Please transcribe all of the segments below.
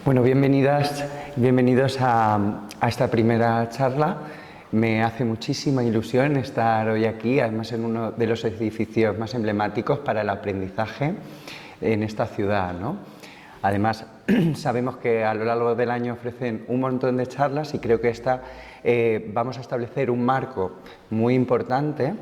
Bueno, bienvenidos a esta primera charla. Me hace muchísima ilusión estar hoy aquí, además en uno de los edificios más emblemáticos para el aprendizaje en esta ciudad, ¿no? Además, sabemos que a lo largo del año ofrecen un montón de charlas y creo que esta vamos a establecer un marco muy importante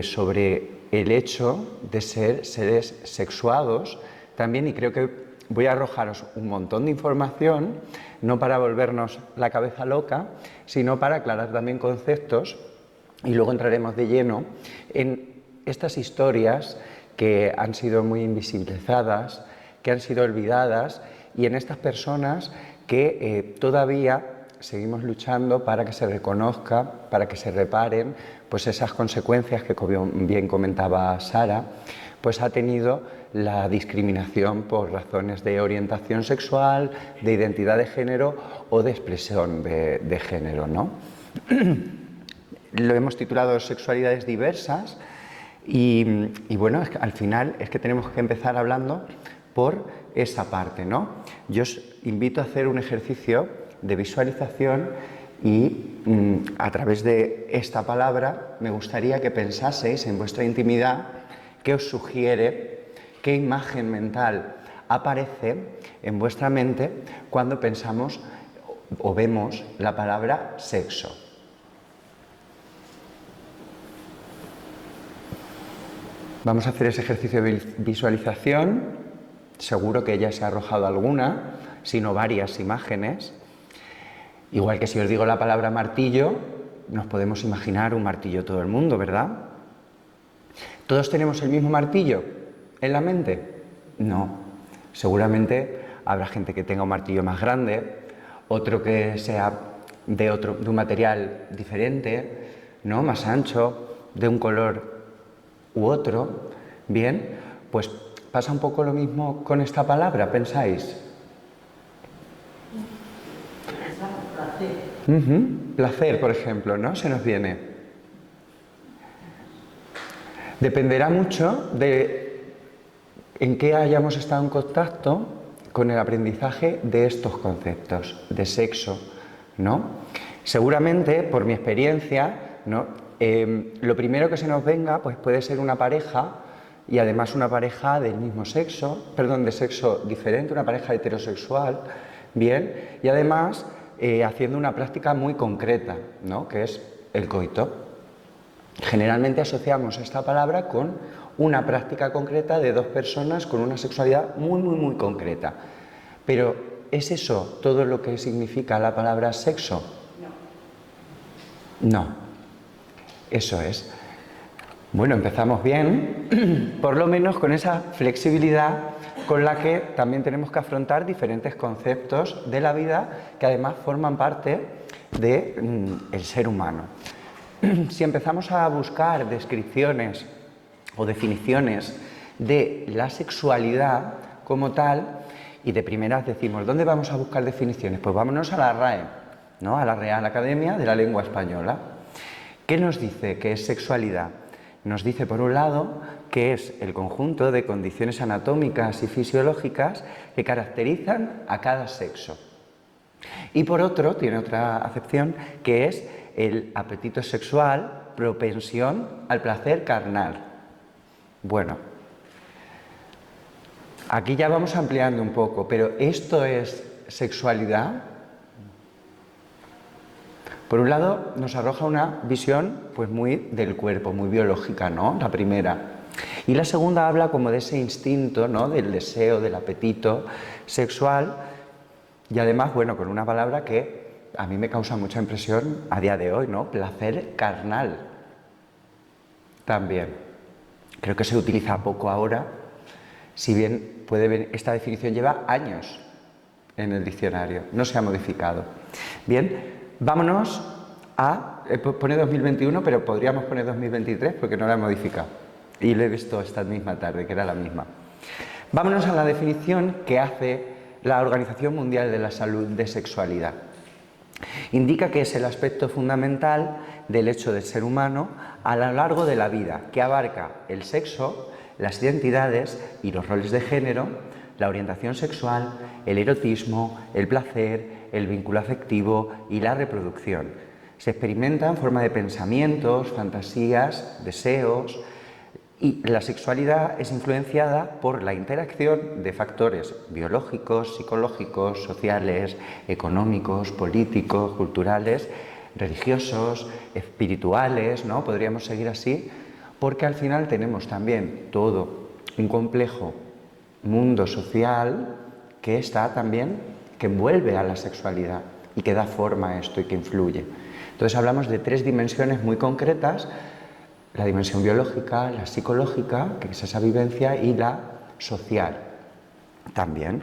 sobre el hecho de ser seres sexuados también, y creo que voy a arrojaros un montón de información, no para volvernos la cabeza loca, sino para aclarar también conceptos, y luego entraremos de lleno en estas historias que han sido muy invisibilizadas, que han sido olvidadas, y en estas personas que todavía seguimos luchando para que se reconozca, para que se reparen pues esas consecuencias que, como bien comentaba Sara, pues ha tenido la discriminación por razones de orientación sexual, de identidad de género o de expresión de género, ¿no? Lo hemos titulado Sexualidades diversas y bueno, es que al final es que tenemos que empezar hablando por esa parte, ¿no? Yo os invito a hacer un ejercicio de visualización y a través de esta palabra me gustaría que pensaseis en vuestra intimidad qué os sugiere, qué imagen mental aparece en vuestra mente cuando pensamos o vemos la palabra sexo. Vamos a hacer ese ejercicio de visualización. Seguro que ya se ha arrojado alguna, sino varias imágenes. Igual que si os digo la palabra martillo, nos podemos imaginar un martillo todo el mundo, ¿verdad? ¿Todos tenemos el mismo martillo en la mente? No. Seguramente habrá gente que tenga un martillo más grande, otro que sea de un material diferente, ¿no? Más ancho, de un color u otro. Bien, pues pasa un poco lo mismo con esta palabra, ¿pensáis? Placer, por ejemplo, ¿no? Se nos viene. Dependerá mucho de en qué hayamos estado en contacto con el aprendizaje de estos conceptos de sexo, ¿no? Seguramente, por mi experiencia, ¿no? Lo primero que se nos venga pues puede ser una pareja, y además una pareja del mismo sexo, perdón, de sexo diferente, una pareja heterosexual, bien, y además haciendo una práctica muy concreta, ¿no? Que es el coito. Generalmente asociamos esta palabra con una práctica concreta de dos personas con una sexualidad muy concreta. Pero, ¿es eso todo lo que significa la palabra sexo? No. Eso es. Bueno, empezamos bien, por lo menos con esa flexibilidad con la que también tenemos que afrontar diferentes conceptos de la vida que además forman parte del ser humano. Si empezamos a buscar descripciones o definiciones de la sexualidad como tal, y de primeras decimos, ¿dónde vamos a buscar definiciones? Pues vámonos a la RAE, ¿no? A la Real Academia de la Lengua Española. ¿Qué nos dice que es sexualidad? Nos dice, por un lado, que es el conjunto de condiciones anatómicas y fisiológicas que caracterizan a cada sexo. Y por otro, tiene otra acepción, que es el apetito sexual, propensión al placer carnal. Bueno, aquí ya vamos ampliando un poco, pero ¿esto es sexualidad? Por un lado, nos arroja una visión pues muy del cuerpo, muy biológica, ¿no? La primera. Y la segunda habla como de ese instinto, ¿no? Del deseo, del apetito sexual, y además, bueno, con una palabra que a mí me causa mucha impresión a día de hoy, ¿no? Placer carnal. También. Creo que se utiliza poco ahora, si bien esta definición lleva años en el diccionario, no se ha modificado. Bien. Vámonos a, pone 2021, pero podríamos poner 2023 porque no la he modificado. Y lo he visto esta misma tarde, que era la misma. Vámonos a la definición que hace la Organización Mundial de la Salud de sexualidad. Indica que es el aspecto fundamental del hecho del ser humano a lo largo de la vida, que abarca el sexo, las identidades y los roles de género, la orientación sexual, el erotismo, el placer, el vínculo afectivo y la reproducción. Se experimenta en forma de pensamientos, fantasías, deseos, y la sexualidad es influenciada por la interacción de factores biológicos, psicológicos, sociales, económicos, políticos, culturales, religiosos, espirituales, ¿no? Podríamos seguir así, porque al final tenemos también todo un complejo mundo social que está también, que envuelve a la sexualidad y que da forma a esto y que influye. Entonces hablamos de 3 dimensiones muy concretas: la dimensión biológica, la psicológica, que es esa vivencia, y la social también.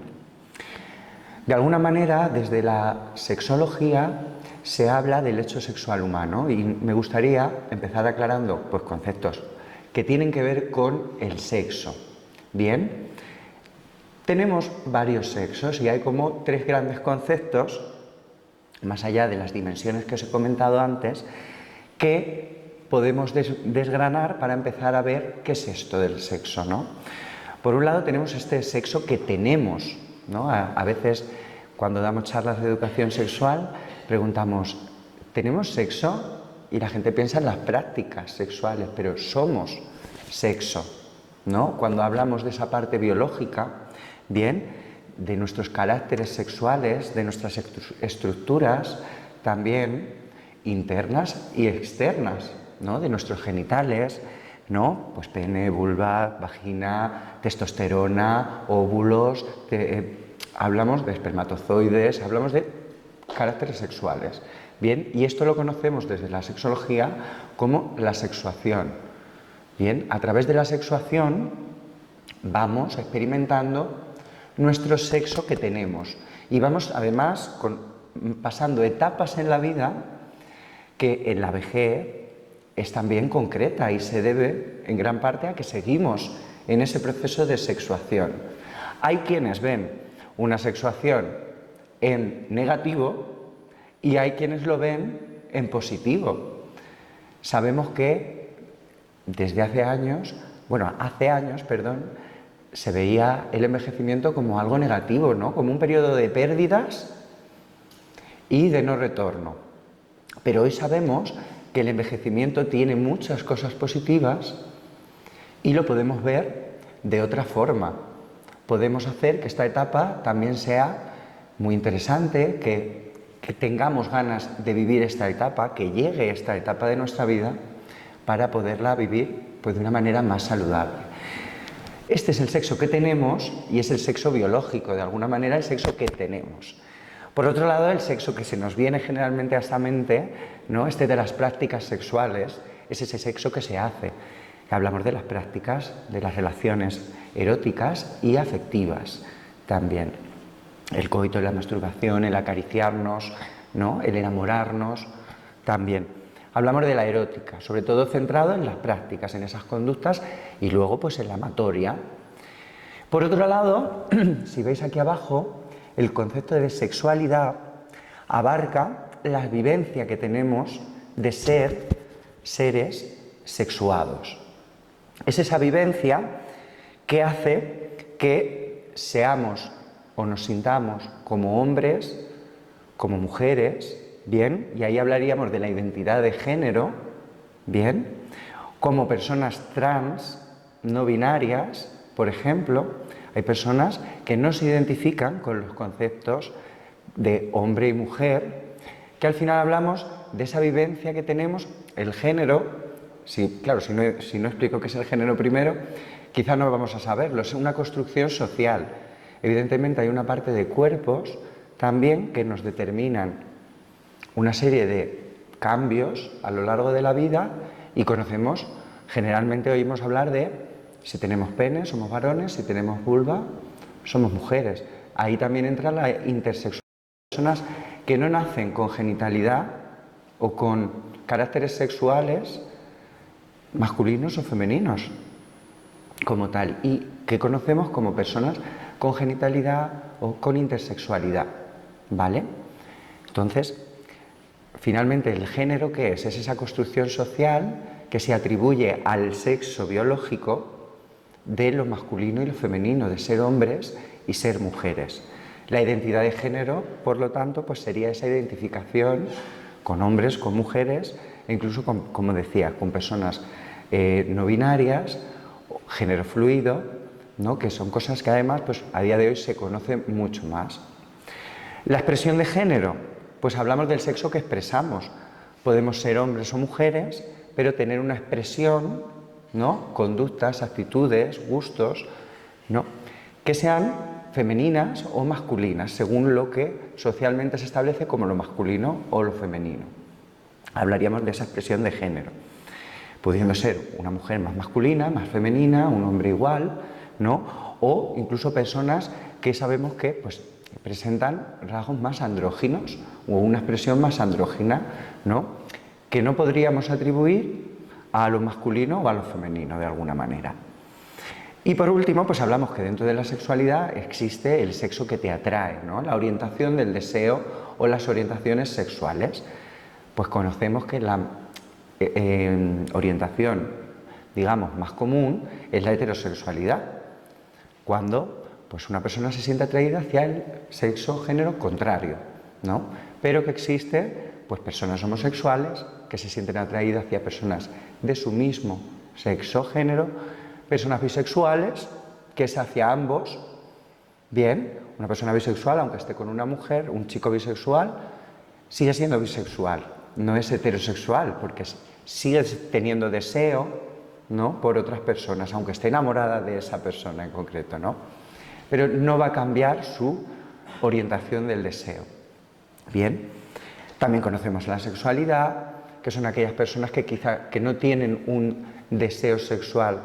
De alguna manera, desde la sexología se habla del hecho sexual humano y me gustaría empezar aclarando pues, conceptos que tienen que ver con el sexo. Bien, tenemos varios sexos y hay como 3 grandes conceptos, más allá de las dimensiones que os he comentado antes, que podemos desgranar para empezar a ver qué es esto del sexo, ¿no? Por un lado tenemos este sexo que tenemos, ¿no? A veces cuando damos charlas de educación sexual preguntamos, ¿tenemos sexo? Y la gente piensa en las prácticas sexuales, pero somos sexo, ¿no? Cuando hablamos de esa parte biológica, bien, de nuestros caracteres sexuales, de nuestras estructuras, también internas y externas, ¿no? De nuestros genitales, ¿no? Pues pene, vulva, vagina, testosterona, óvulos, hablamos de espermatozoides, hablamos de caracteres sexuales. Bien, y esto lo conocemos desde la sexología como la sexuación. Bien, a través de la sexuación vamos experimentando nuestro sexo que tenemos y vamos además pasando etapas en la vida que en la vejez es también concreta y se debe en gran parte a que seguimos en ese proceso de sexuación. Hay quienes ven una sexuación en negativo y hay quienes lo ven en positivo. Sabemos que desde hace años, se veía el envejecimiento como algo negativo, ¿no? Como un periodo de pérdidas y de no retorno. Pero hoy sabemos que el envejecimiento tiene muchas cosas positivas y lo podemos ver de otra forma. Podemos hacer que esta etapa también sea muy interesante, que tengamos ganas de vivir esta etapa, que llegue esta etapa de nuestra vida para poderla vivir pues, de una manera más saludable. Este es el sexo que tenemos y es el sexo biológico, de alguna manera el sexo que tenemos. Por otro lado, el sexo que se nos viene generalmente a esta mente, ¿no? Este de las prácticas sexuales, es ese sexo que se hace. Hablamos de las prácticas, de las relaciones eróticas y afectivas también. El coito, la masturbación, el acariciarnos, ¿no? El enamorarnos también. Hablamos de la erótica, sobre todo centrado en las prácticas, en esas conductas y luego pues en la amatoria. Por otro lado, si veis aquí abajo, el concepto de sexualidad abarca la vivencia que tenemos de ser seres sexuados. Es esa vivencia que hace que seamos o nos sintamos como hombres, como mujeres, bien, y ahí hablaríamos de la identidad de género, bien, como personas trans, no binarias, por ejemplo. Hay personas que no se identifican con los conceptos de hombre y mujer, que al final hablamos de esa vivencia que tenemos, el género. Si no explico qué es el género primero, quizá no vamos a saberlo, es una construcción social. Evidentemente hay una parte de cuerpos también que nos determinan una serie de cambios a lo largo de la vida y conocemos, generalmente oímos hablar de si tenemos pene, somos varones, si tenemos vulva, somos mujeres. Ahí también entra la intersexualidad. Personas que no nacen con genitalidad o con caracteres sexuales masculinos o femeninos como tal y que conocemos como personas con genitalidad o con intersexualidad, ¿vale? Entonces, finalmente, ¿el género qué es? Es esa construcción social que se atribuye al sexo biológico de lo masculino y lo femenino, de ser hombres y ser mujeres. La identidad de género, por lo tanto, pues sería esa identificación con hombres, con mujeres, e incluso, como decía, con personas no binarias, género fluido, ¿no? Que son cosas que además pues, a día de hoy se conocen mucho más. La expresión de género, pues hablamos del sexo que expresamos. Podemos ser hombres o mujeres, pero tener una expresión, ¿no? Conductas, actitudes, gustos, ¿no? Que sean femeninas o masculinas, según lo que socialmente se establece como lo masculino o lo femenino. Hablaríamos de esa expresión de género, pudiendo ser una mujer más masculina, más femenina, un hombre igual, ¿no? O incluso personas que sabemos que pues, presentan rasgos más andróginos o una expresión más andrógina, ¿no? Que no podríamos atribuir a lo masculino o a lo femenino de alguna manera. Y por último, pues hablamos que dentro de la sexualidad existe el sexo que te atrae, ¿no? La orientación del deseo o las orientaciones sexuales. Pues conocemos que la orientación, digamos, más común es la heterosexualidad, cuando pues, una persona se siente atraída hacia el sexo o género contrario, ¿no? Pero que existe pues, personas homosexuales que se sienten atraídas hacia personas de su mismo sexo o género, personas bisexuales que es hacia ambos. Bien, una persona bisexual, aunque esté con una mujer, un chico bisexual, sigue siendo bisexual, no es heterosexual, porque sigue teniendo deseo, ¿no? Por otras personas, aunque esté enamorada de esa persona en concreto, ¿no? Pero no va a cambiar su orientación del deseo. Bien, también conocemos la sexualidad, que son aquellas personas que quizá que no tienen un deseo sexual,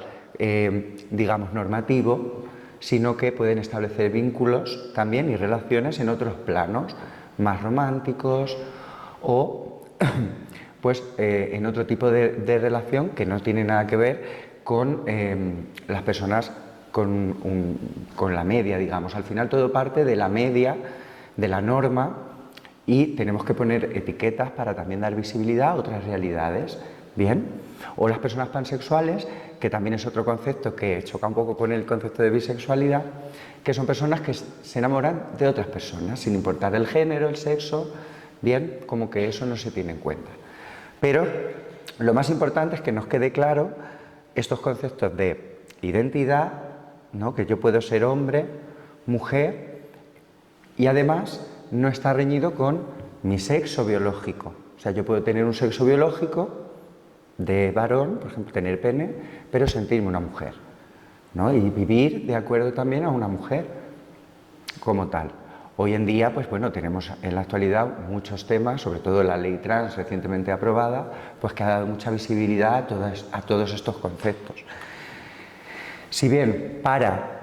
digamos, normativo, sino que pueden establecer vínculos también y relaciones en otros planos, más románticos o pues en otro tipo de relación que no tiene nada que ver con las personas con la media, digamos. Al final todo parte de la media, de la norma, y tenemos que poner etiquetas para también dar visibilidad a otras realidades. Bien, o las personas pansexuales, que también es otro concepto que choca un poco con el concepto de bisexualidad, que son personas que se enamoran de otras personas, sin importar el género, el sexo, bien, como que eso no se tiene en cuenta. Pero lo más importante es que nos quede claro estos conceptos de identidad, ¿no? Que yo puedo ser hombre, mujer, y además no está reñido con mi sexo biológico. O sea, yo puedo tener un sexo biológico de varón, por ejemplo, tener pene, pero sentirme una mujer, ¿no? Y vivir de acuerdo también a una mujer como tal. Hoy en día, pues bueno, tenemos en la actualidad muchos temas, sobre todo la ley trans recientemente aprobada, pues que ha dado mucha visibilidad a todos estos conceptos. Si bien para,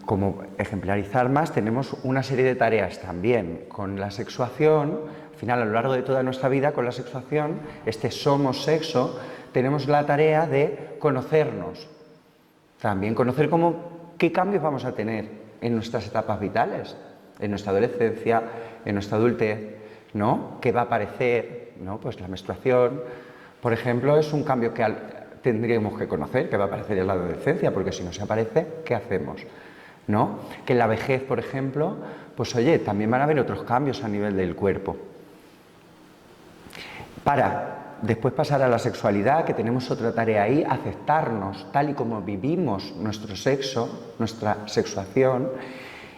como ejemplarizar más, tenemos una serie de tareas también con la sexuación. Al final, a lo largo de toda nuestra vida, con la sexuación, este somos sexo, tenemos la tarea de conocernos. También conocer qué cambios vamos a tener en nuestras etapas vitales, en nuestra adolescencia, en nuestra adultez, ¿no? ¿Qué va a aparecer? ¿No? Pues la menstruación, por ejemplo, es un cambio que tendríamos que conocer, que va a aparecer en la adolescencia, porque si no se aparece, ¿qué hacemos? ¿No? Que en la vejez, por ejemplo, pues oye, también van a haber otros cambios a nivel del cuerpo. Para después pasar a la sexualidad, que tenemos otra tarea ahí, aceptarnos tal y como vivimos nuestro sexo, nuestra sexuación,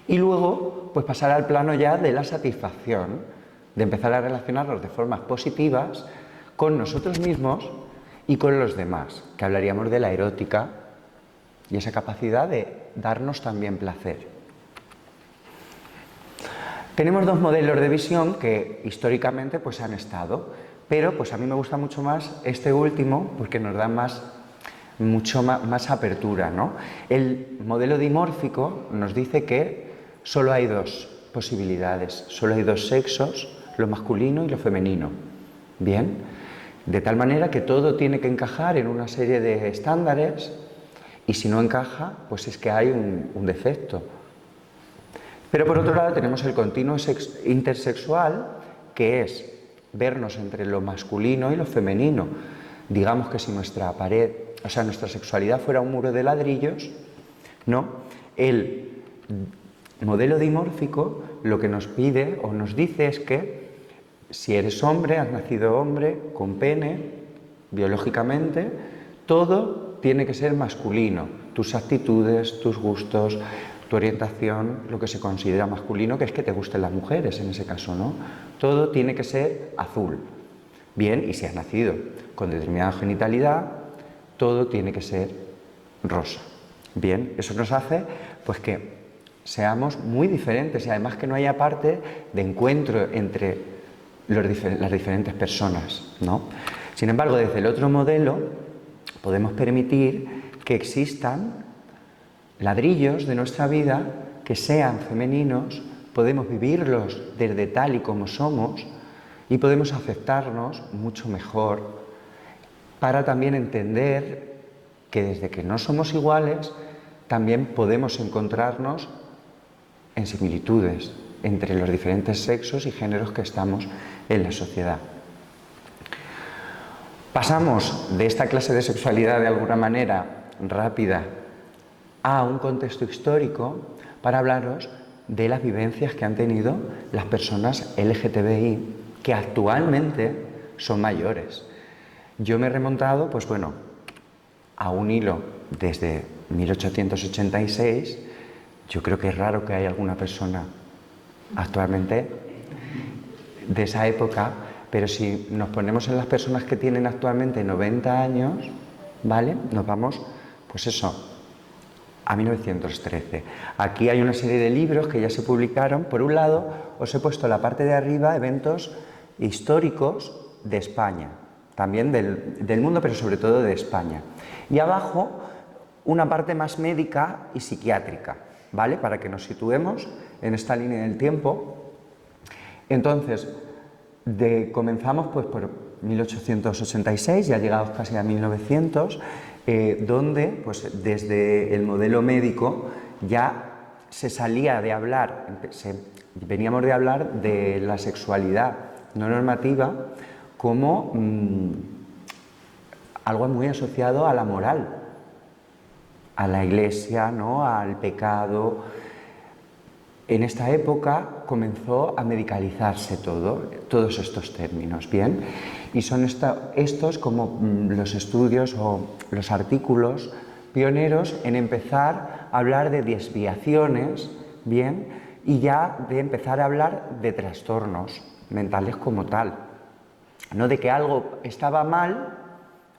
y luego pues pasar al plano ya de la satisfacción, de empezar a relacionarnos de formas positivas con nosotros mismos y con los demás, que hablaríamos de la erótica y esa capacidad de darnos también placer. Tenemos dos modelos de visión que históricamente pues han estado, pero pues a mí me gusta mucho más este último porque nos da mucho más apertura, ¿no? El modelo dimórfico nos dice que solo hay dos posibilidades, solo hay dos sexos, lo masculino y lo femenino. Bien, de tal manera que todo tiene que encajar en una serie de estándares y si no encaja, pues es que hay un defecto. Pero por otro lado tenemos el continuo intersexual, que es vernos entre lo masculino y lo femenino. Digamos que si nuestra pared, o sea, nuestra sexualidad fuera un muro de ladrillos, ¿no? El modelo dimórfico lo que nos pide o nos dice es que si eres hombre, has nacido hombre, con pene, biológicamente, todo tiene que ser masculino. Tus actitudes, tus gustos, tu orientación, lo que se considera masculino, que es que te gusten las mujeres en ese caso, ¿no? Todo tiene que ser azul. Bien, y si has nacido con determinada genitalidad, todo tiene que ser rosa. Bien, eso nos hace pues que seamos muy diferentes y además que no haya parte de encuentro entre las diferentes personas, ¿no? Sin embargo, desde el otro modelo podemos permitir que existan ladrillos de nuestra vida que sean femeninos, podemos vivirlos desde tal y como somos y podemos aceptarnos mucho mejor para también entender que desde que no somos iguales también podemos encontrarnos en similitudes entre los diferentes sexos y géneros que estamos en la sociedad. Pasamos de esta clase de sexualidad de alguna manera rápida a un contexto histórico para hablaros de las vivencias que han tenido las personas LGTBI que actualmente son mayores. Yo me he remontado, pues bueno, a un hilo desde 1886. Yo creo que es raro que haya alguna persona actualmente de esa época, pero si nos ponemos en las personas que tienen actualmente 90 años, ¿vale? Nos vamos, pues eso, a 1913. Aquí hay una serie de libros que ya se publicaron. Por un lado, os he puesto en la parte de arriba eventos históricos de España, también del mundo, pero sobre todo de España. Y abajo, una parte más médica y psiquiátrica, ¿vale? Para que nos situemos en esta línea del tiempo. Entonces, comenzamos pues por 1886, ya llegados casi a 1900, donde pues desde el modelo médico ya se salía de hablar, veníamos de hablar de la sexualidad no normativa como algo muy asociado a la moral, a la Iglesia, ¿no? Al pecado. En esta época comenzó a medicalizarse todos estos términos, ¿bien? Y son estos como los estudios o los artículos pioneros en empezar a hablar de desviaciones, ¿bien? Y ya de empezar a hablar de trastornos mentales como tal. No de que algo estaba mal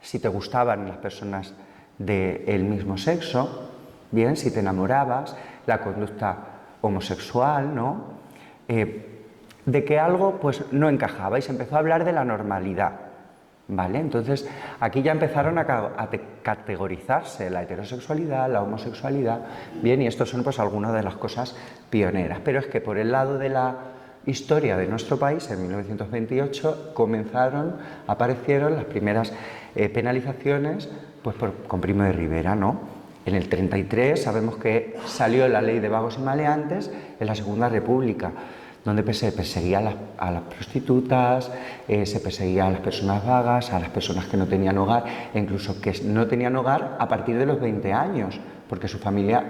si te gustaban las personas del mismo sexo, ¿bien? Si te enamorabas, la conducta homosexual, ¿no? De que algo pues no encajaba y se empezó a hablar de la normalidad, ¿vale? Entonces aquí ya empezaron a categorizarse la heterosexualidad, la homosexualidad, bien, y estos son pues algunas de las cosas pioneras, pero es que por el lado de la historia de nuestro país, en 1928 aparecieron las primeras penalizaciones pues con Primo de Rivera, ¿no? En el 33 sabemos que salió la ley de vagos y maleantes en la Segunda República, donde se perseguía a las prostitutas, se perseguía a las personas vagas, a las personas que no tenían hogar, e incluso que no tenían hogar a partir de los 20 años, porque su familia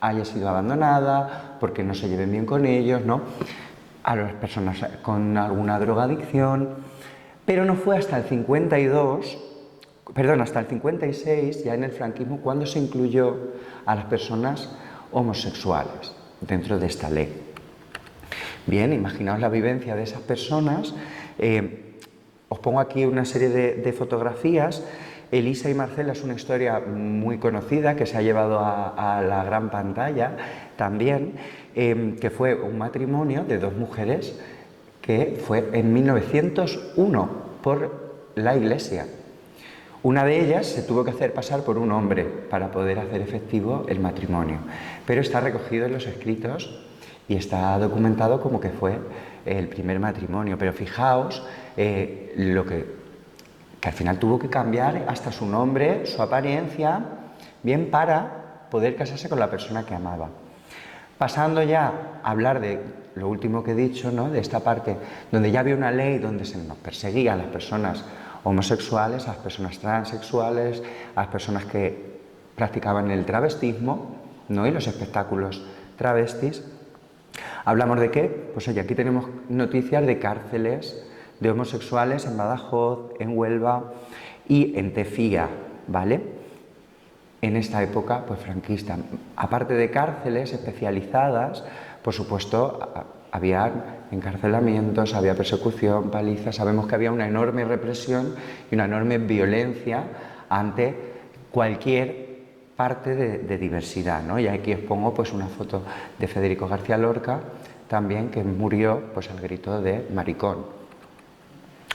haya sido abandonada, porque no se lleven bien con ellos, ¿no? A las personas con alguna drogadicción. Pero no fue hasta el 56, ya en el franquismo, cuando se incluyó a las personas homosexuales dentro de esta ley. Bien, imaginaos la vivencia de esas personas. Os pongo aquí una serie de fotografías. Elisa y Marcela es una historia muy conocida que se ha llevado a la gran pantalla también, que fue un matrimonio de dos mujeres que fue en 1901 por la Iglesia. Una de ellas se tuvo que hacer pasar por un hombre para poder hacer efectivo el matrimonio, pero está recogido en los escritos y está documentado como que fue el primer matrimonio. Pero fijaos lo que al final tuvo que cambiar hasta su nombre, su apariencia, bien, para poder casarse con la persona que amaba. Pasando ya a hablar de lo último que he dicho, ¿no? De esta parte donde ya había una ley donde se nos perseguía a las personas homosexuales, a las personas transexuales, a las personas que practicaban el travestismo, ¿no? Y los espectáculos travestis. ¿Hablamos de qué? Pues oye, aquí tenemos noticias de cárceles de homosexuales en Badajoz, en Huelva y en Tefía, ¿vale? En esta época, pues franquista. Aparte de cárceles especializadas, por supuesto, había encarcelamientos, había persecución, palizas. Sabemos que había una enorme represión y una enorme violencia ante cualquier parte de diversidad, ¿no? Y aquí os pongo pues una foto de Federico García Lorca, también, que murió pues al grito de maricón.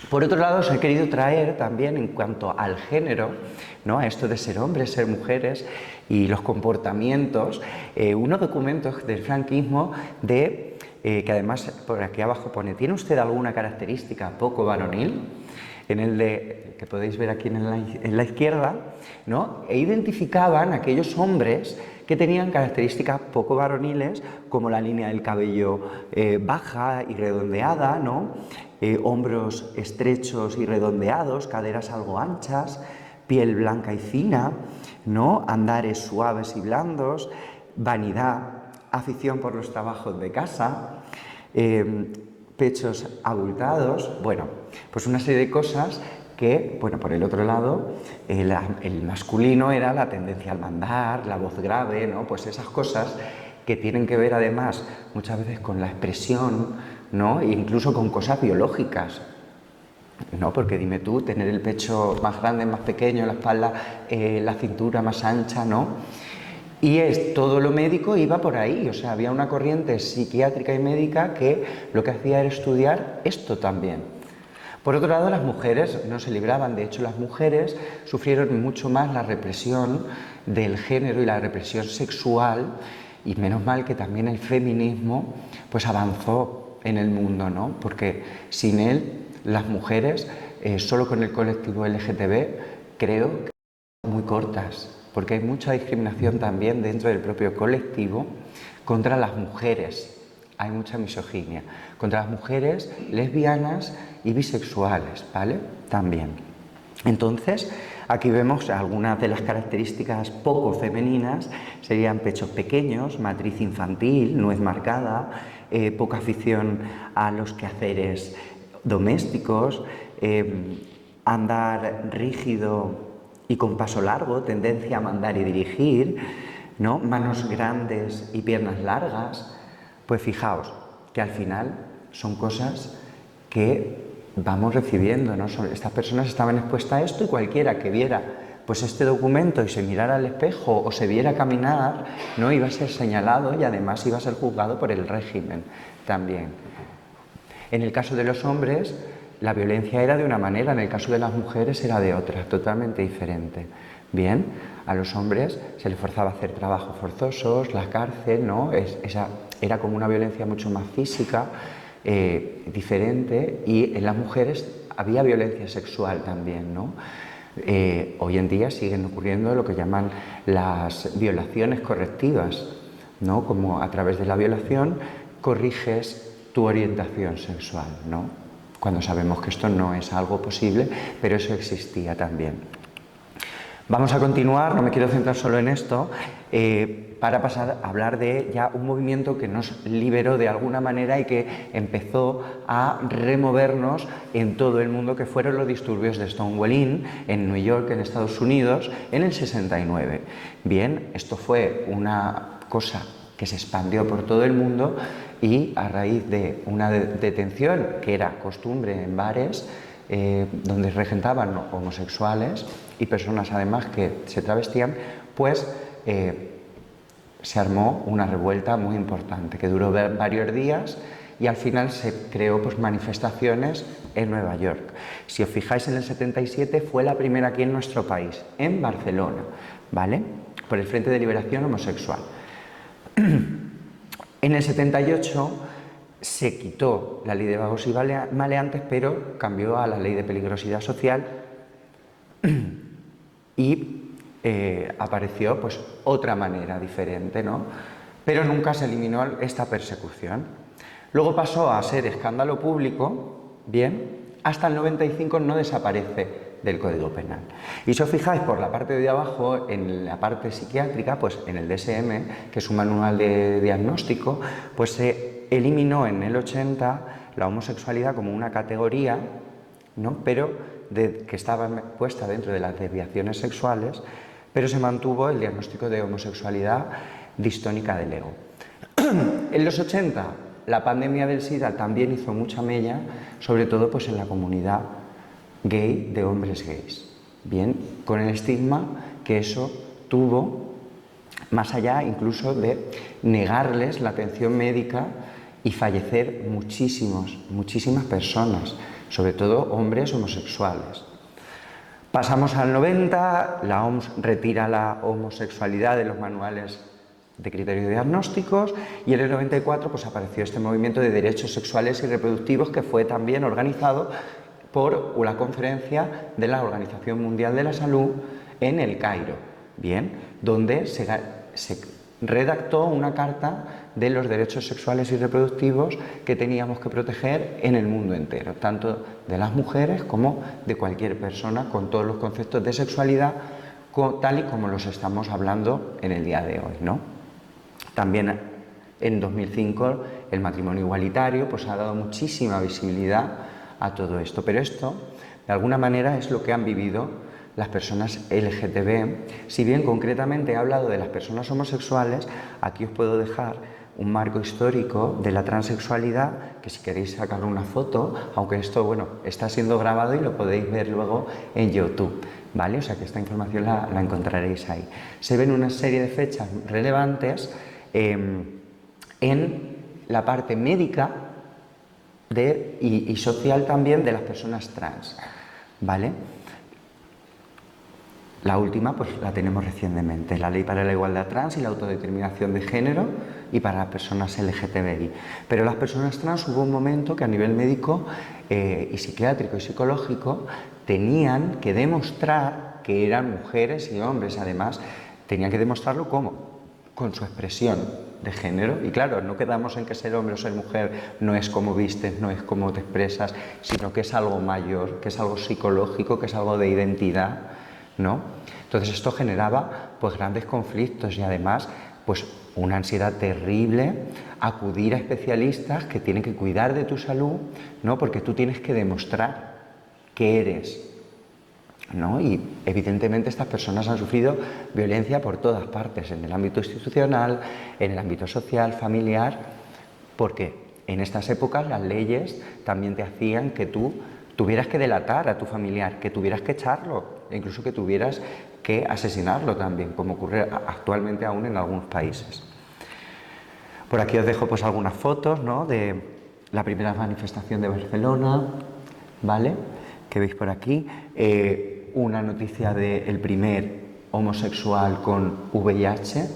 Por otro lado, os he querido traer también, en cuanto al género, ¿no?, a esto de ser hombres, ser mujeres y los comportamientos, unos documentos del franquismo que además por aquí abajo pone: ¿tiene usted alguna característica poco varonil? En el que podéis ver aquí en la izquierda, ¿no? E identificaban aquellos hombres que tenían características poco varoniles, como la línea del cabello baja y redondeada, ¿no? Hombros estrechos y redondeados, caderas algo anchas, piel blanca y fina, ¿no? Andares suaves y blandos, vanidad, afición por los trabajos de casa, pechos abultados, bueno, pues una serie de cosas que, bueno, por el otro lado, el masculino era la tendencia al mandar, la voz grave, ¿no? Pues esas cosas que tienen que ver además muchas veces con la expresión, ¿no? E incluso con cosas biológicas, ¿no? Porque dime tú, tener el pecho más grande, más pequeño, la espalda, la cintura más ancha, ¿no? Y todo lo médico iba por ahí, o sea, había una corriente psiquiátrica y médica que lo que hacía era estudiar esto también. Por otro lado, las mujeres no se libraban, de hecho las mujeres sufrieron mucho más la represión del género y la represión sexual, y menos mal que también el feminismo pues avanzó en el mundo, ¿no? Porque sin él, las mujeres, solo con el colectivo LGTB, creo que son muy cortas, porque hay mucha discriminación también dentro del propio colectivo contra las mujeres. Hay mucha misoginia contra las mujeres lesbianas y bisexuales, ¿vale? También. Entonces, aquí vemos algunas de las características poco femeninas. Serían pechos pequeños, matriz infantil, nuez marcada, poca afición a los quehaceres domésticos, andar rígido y con paso largo, tendencia a mandar y dirigir, ¿no? Manos grandes y piernas largas. Pues fijaos que al final son cosas que vamos recibiendo, ¿no? Estas personas estaban expuestas a esto, y cualquiera que viera pues este documento y se mirara al espejo o se viera caminar, no iba a ser señalado y además iba a ser juzgado por el régimen también. En el caso de los hombres, la violencia era de una manera, en el caso de las mujeres era de otra, totalmente diferente. Bien, a los hombres se les forzaba a hacer trabajos forzosos, la cárcel, ¿no? Esa era como una violencia mucho más física, diferente, y en las mujeres había violencia sexual también, ¿no? Hoy en día siguen ocurriendo lo que llaman las violaciones correctivas, ¿no? Como a través de la violación corriges tu orientación sexual, ¿no? Cuando sabemos que esto no es algo posible, pero eso existía también. Vamos a continuar, no me quiero centrar solo en esto, para pasar a hablar de ya un movimiento que nos liberó de alguna manera y que empezó a removernos en todo el mundo, que fueron los disturbios de Stonewall Inn en New York, en Estados Unidos, en el 69. Bien, esto fue una cosa que se expandió por todo el mundo, y a raíz de una detención que era costumbre en bares, donde regentaban homosexuales y personas además que se travestían, pues se armó una revuelta muy importante que duró varios días, y al final se creó pues manifestaciones en Nueva York. Si os fijáis, en el 77 fue la primera aquí en nuestro país, en Barcelona, ¿vale? Por el Frente de Liberación Homosexual. En el 78 se quitó la ley de vagos y maleantes, pero cambió a la ley de peligrosidad social y apareció pues otra manera diferente, ¿no? Pero nunca se eliminó esta persecución. Luego pasó a ser escándalo público, bien, hasta el 95 no desaparece del Código Penal. Y si os fijáis por la parte de abajo, en la parte psiquiátrica, pues en el DSM, que es un manual de diagnóstico, pues se eliminó en el 80 la homosexualidad como una categoría, ¿no? Pero que estaba puesta dentro de las desviaciones sexuales, pero se mantuvo el diagnóstico de homosexualidad distónica del ego. En los 80, la pandemia del SIDA también hizo mucha mella, sobre todo pues en la comunidad gay de hombres gays. Bien, con el estigma que eso tuvo, más allá incluso de negarles la atención médica y fallecer muchísimas personas, sobre todo hombres homosexuales. Pasamos al 90, la OMS retira la homosexualidad de los manuales de criterios diagnósticos, y en el 94 pues apareció este movimiento de derechos sexuales y reproductivos, que fue también organizado por la conferencia de la Organización Mundial de la Salud en El Cairo, bien, donde se redactó una carta de los derechos sexuales y reproductivos que teníamos que proteger en el mundo entero, tanto de las mujeres como de cualquier persona, con todos los conceptos de sexualidad tal y como los estamos hablando en el día de hoy, ¿no? También en 2005 el matrimonio igualitario pues ha dado muchísima visibilidad a todo esto, pero esto de alguna manera es lo que han vivido las personas LGTB. Si bien concretamente he hablado de las personas homosexuales, aquí os puedo dejar un marco histórico de la transexualidad, que si queréis sacar una foto, aunque esto, bueno, está siendo grabado y lo podéis ver luego en YouTube, ¿vale? O sea que esta información la encontraréis ahí. Se ven una serie de fechas relevantes en la parte médica y social también de las personas trans, ¿vale? La última pues la tenemos recientemente, la Ley para la Igualdad Trans y la Autodeterminación de Género, y para las personas LGTBI. Pero las personas trans hubo un momento que a nivel médico y psiquiátrico y psicológico tenían que demostrar que eran mujeres y hombres. Además, tenían que demostrarlo ¿cómo? Con su expresión de género. Y claro, no quedamos en que ser hombre o ser mujer no es cómo vistes, no es cómo te expresas, sino que es algo mayor, que es algo psicológico, que es algo de identidad, ¿no? Entonces esto generaba pues grandes conflictos y además pues una ansiedad terrible, acudir a especialistas que tienen que cuidar de tu salud, ¿no? Porque tú tienes que demostrar que eres, ¿no? Y evidentemente estas personas han sufrido violencia por todas partes, en el ámbito institucional, en el ámbito social, familiar, porque en estas épocas las leyes también te hacían que tú tuvieras que delatar a tu familiar, que tuvieras que echarlo, e incluso que tuvieras que asesinarlo también, como ocurre actualmente aún en algunos países. Por aquí os dejo pues algunas fotos, ¿no?, de la primera manifestación de Barcelona, ¿vale?, que veis por aquí. Una noticia del primer homosexual con VIH,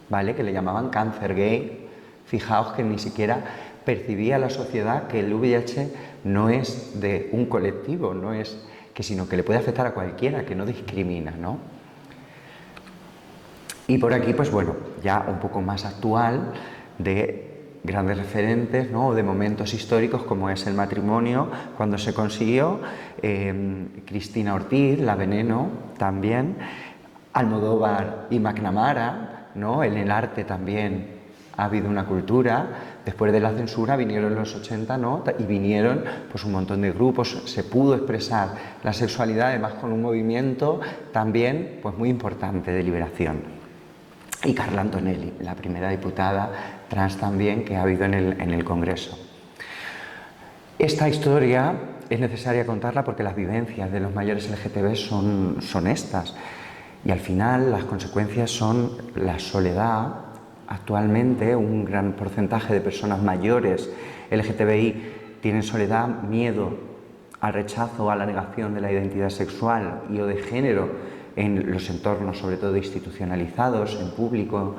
¿vale?, que le llamaban cáncer gay. Fijaos que ni siquiera percibía la sociedad que el VIH no es de un colectivo, no es sino que le puede afectar a cualquiera, que no discrimina, ¿no? Y por aquí, pues bueno, ya un poco más actual, de grandes referentes, ¿no?, o de momentos históricos como es el matrimonio, cuando se consiguió, Cristina Ortiz, La Veneno también, Almodóvar y McNamara, ¿no? En el arte también ha habido una cultura. Después de la censura vinieron los 80, ¿no?, y vinieron pues un montón de grupos, se pudo expresar la sexualidad, además con un movimiento también pues muy importante de liberación. Y Carla Antonelli, la primera diputada trans también que ha habido en el Congreso. Esta historia es necesaria contarla porque las vivencias de los mayores LGTB son estas, y al final las consecuencias son la soledad. Actualmente un gran porcentaje de personas mayores LGTBI tienen soledad, miedo al rechazo, a la negación de la identidad sexual y o de género en los entornos, sobre todo institucionalizados, en público,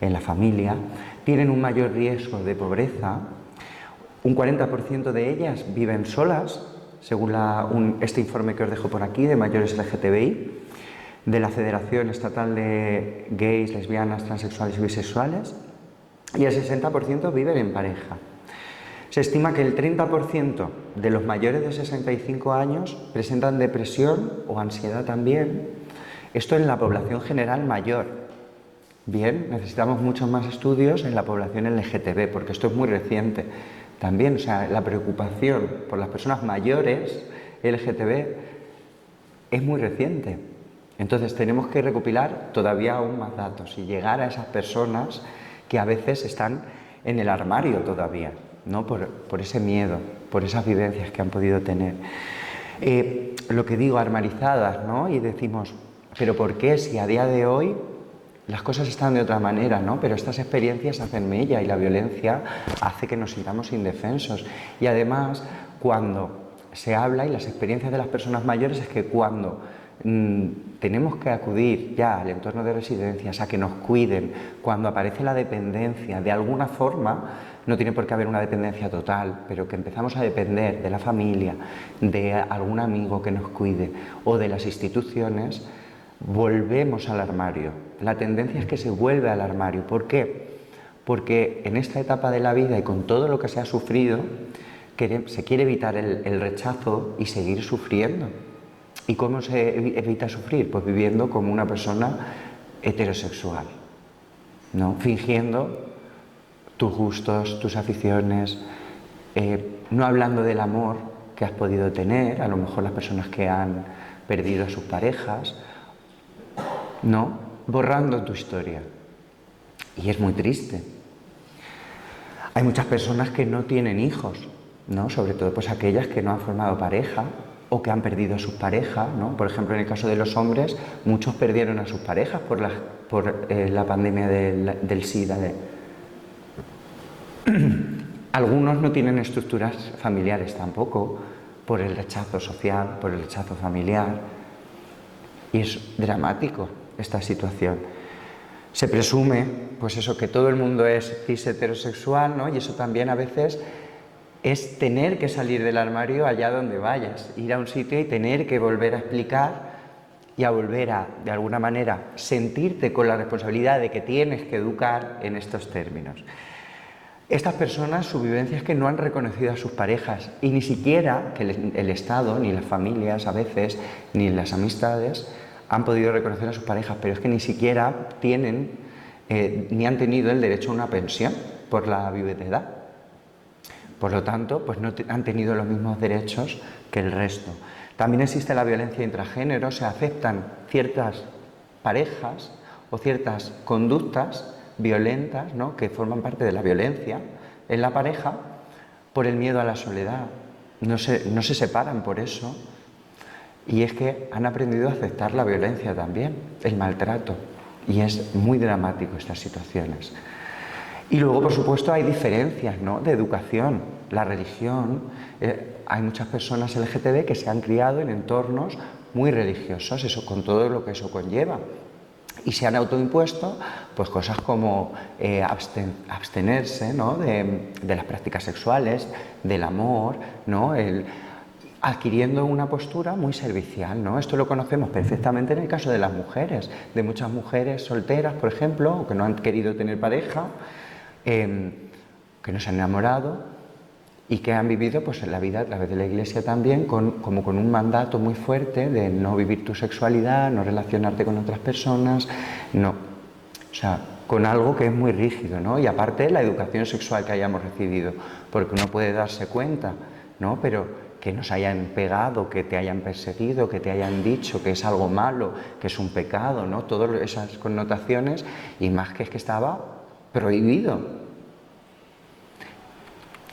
en la familia. Tienen un mayor riesgo de pobreza. Un 40% de ellas viven solas, según este informe que os dejo por aquí, de mayores LGTBI, de la Federación Estatal de Gays, Lesbianas, Transexuales y Bisexuales, y el 60% viven en pareja. Se estima que el 30% de los mayores de 65 años presentan depresión o ansiedad también. Esto en la población general mayor. Bien, necesitamos muchos más estudios en la población LGTB, porque esto es muy reciente. También, o sea, la preocupación por las personas mayores LGTB es muy reciente. Entonces tenemos que recopilar todavía aún más datos y llegar a esas personas que a veces están en el armario todavía, ¿no? Por ese miedo, por esas vivencias que han podido tener. Lo que digo, armarizadas, ¿no? Y decimos, ¿pero por qué? Si a día de hoy las cosas están de otra manera, ¿no? Pero estas experiencias hacen mella y la violencia hace que nos sintamos indefensos. Y además, cuando se habla, y las experiencias de las personas mayores es que cuando tenemos que acudir ya al entorno de residencias a que nos cuiden, cuando aparece la dependencia, de alguna forma, no tiene por qué haber una dependencia total, pero que empezamos a depender de la familia, de algún amigo que nos cuide o de las instituciones, volvemos al armario. La tendencia es que se vuelve al armario. ¿Por qué? Porque en esta etapa de la vida y con todo lo que se ha sufrido, se quiere evitar el rechazo y seguir sufriendo. ¿Y cómo se evita sufrir? Pues viviendo como una persona heterosexual, ¿no? Fingiendo tus gustos, tus aficiones, no hablando del amor que has podido tener, a lo mejor las personas que han perdido a sus parejas, ¿no? Borrando tu historia. Y es muy triste. Hay muchas personas que no tienen hijos, ¿no? Sobre todo pues aquellas que no han formado pareja o que han perdido a sus parejas, ¿no? Por ejemplo, en el caso de los hombres, muchos perdieron a sus parejas por la pandemia del SIDA. Algunos no tienen estructuras familiares tampoco, por el rechazo social, por el rechazo familiar. Y es dramático esta situación. Se presume, pues eso, que todo el mundo es cis heterosexual, ¿no? Y eso también a veces es tener que salir del armario allá donde vayas, ir a un sitio y tener que volver a explicar y a volver a, de alguna manera, sentirte con la responsabilidad de que tienes que educar en estos términos. Estas personas, su vivencia es que no han reconocido a sus parejas y ni siquiera que el Estado, ni las familias a veces, ni las amistades han podido reconocer a sus parejas, pero es que ni siquiera tienen ni han tenido el derecho a una pensión por la viudedad. Por lo tanto, pues no han tenido los mismos derechos que el resto. También existe la violencia intragénero, se aceptan ciertas parejas o ciertas conductas violentas, ¿no? Que forman parte de la violencia en la pareja por el miedo a la soledad. No se separan por eso. Y es que han aprendido a aceptar la violencia también, el maltrato. Y es muy dramático estas situaciones. Y luego, por supuesto, hay diferencias, ¿no? De educación, la religión. Hay muchas personas LGTB que se han criado en entornos muy religiosos, eso, con todo lo que eso conlleva. Y se han autoimpuesto pues, cosas como abstenerse, ¿no? de las prácticas sexuales, del amor, ¿no? Adquiriendo una postura muy servicial, ¿no? Esto lo conocemos perfectamente en el caso de las mujeres, de muchas mujeres solteras, por ejemplo, o que no han querido tener pareja, que no se han enamorado y que han vivido pues, la vida a través de la Iglesia también como con un mandato muy fuerte de no vivir tu sexualidad, no relacionarte con otras personas, no. O sea, con algo que es muy rígido, ¿no? Y aparte la educación sexual que hayamos recibido, porque uno puede darse cuenta, ¿no? Pero que nos hayan pegado, que te hayan perseguido, que te hayan dicho que es algo malo, que es un pecado, ¿no? Todas esas connotaciones, y más que es que estaba prohibido.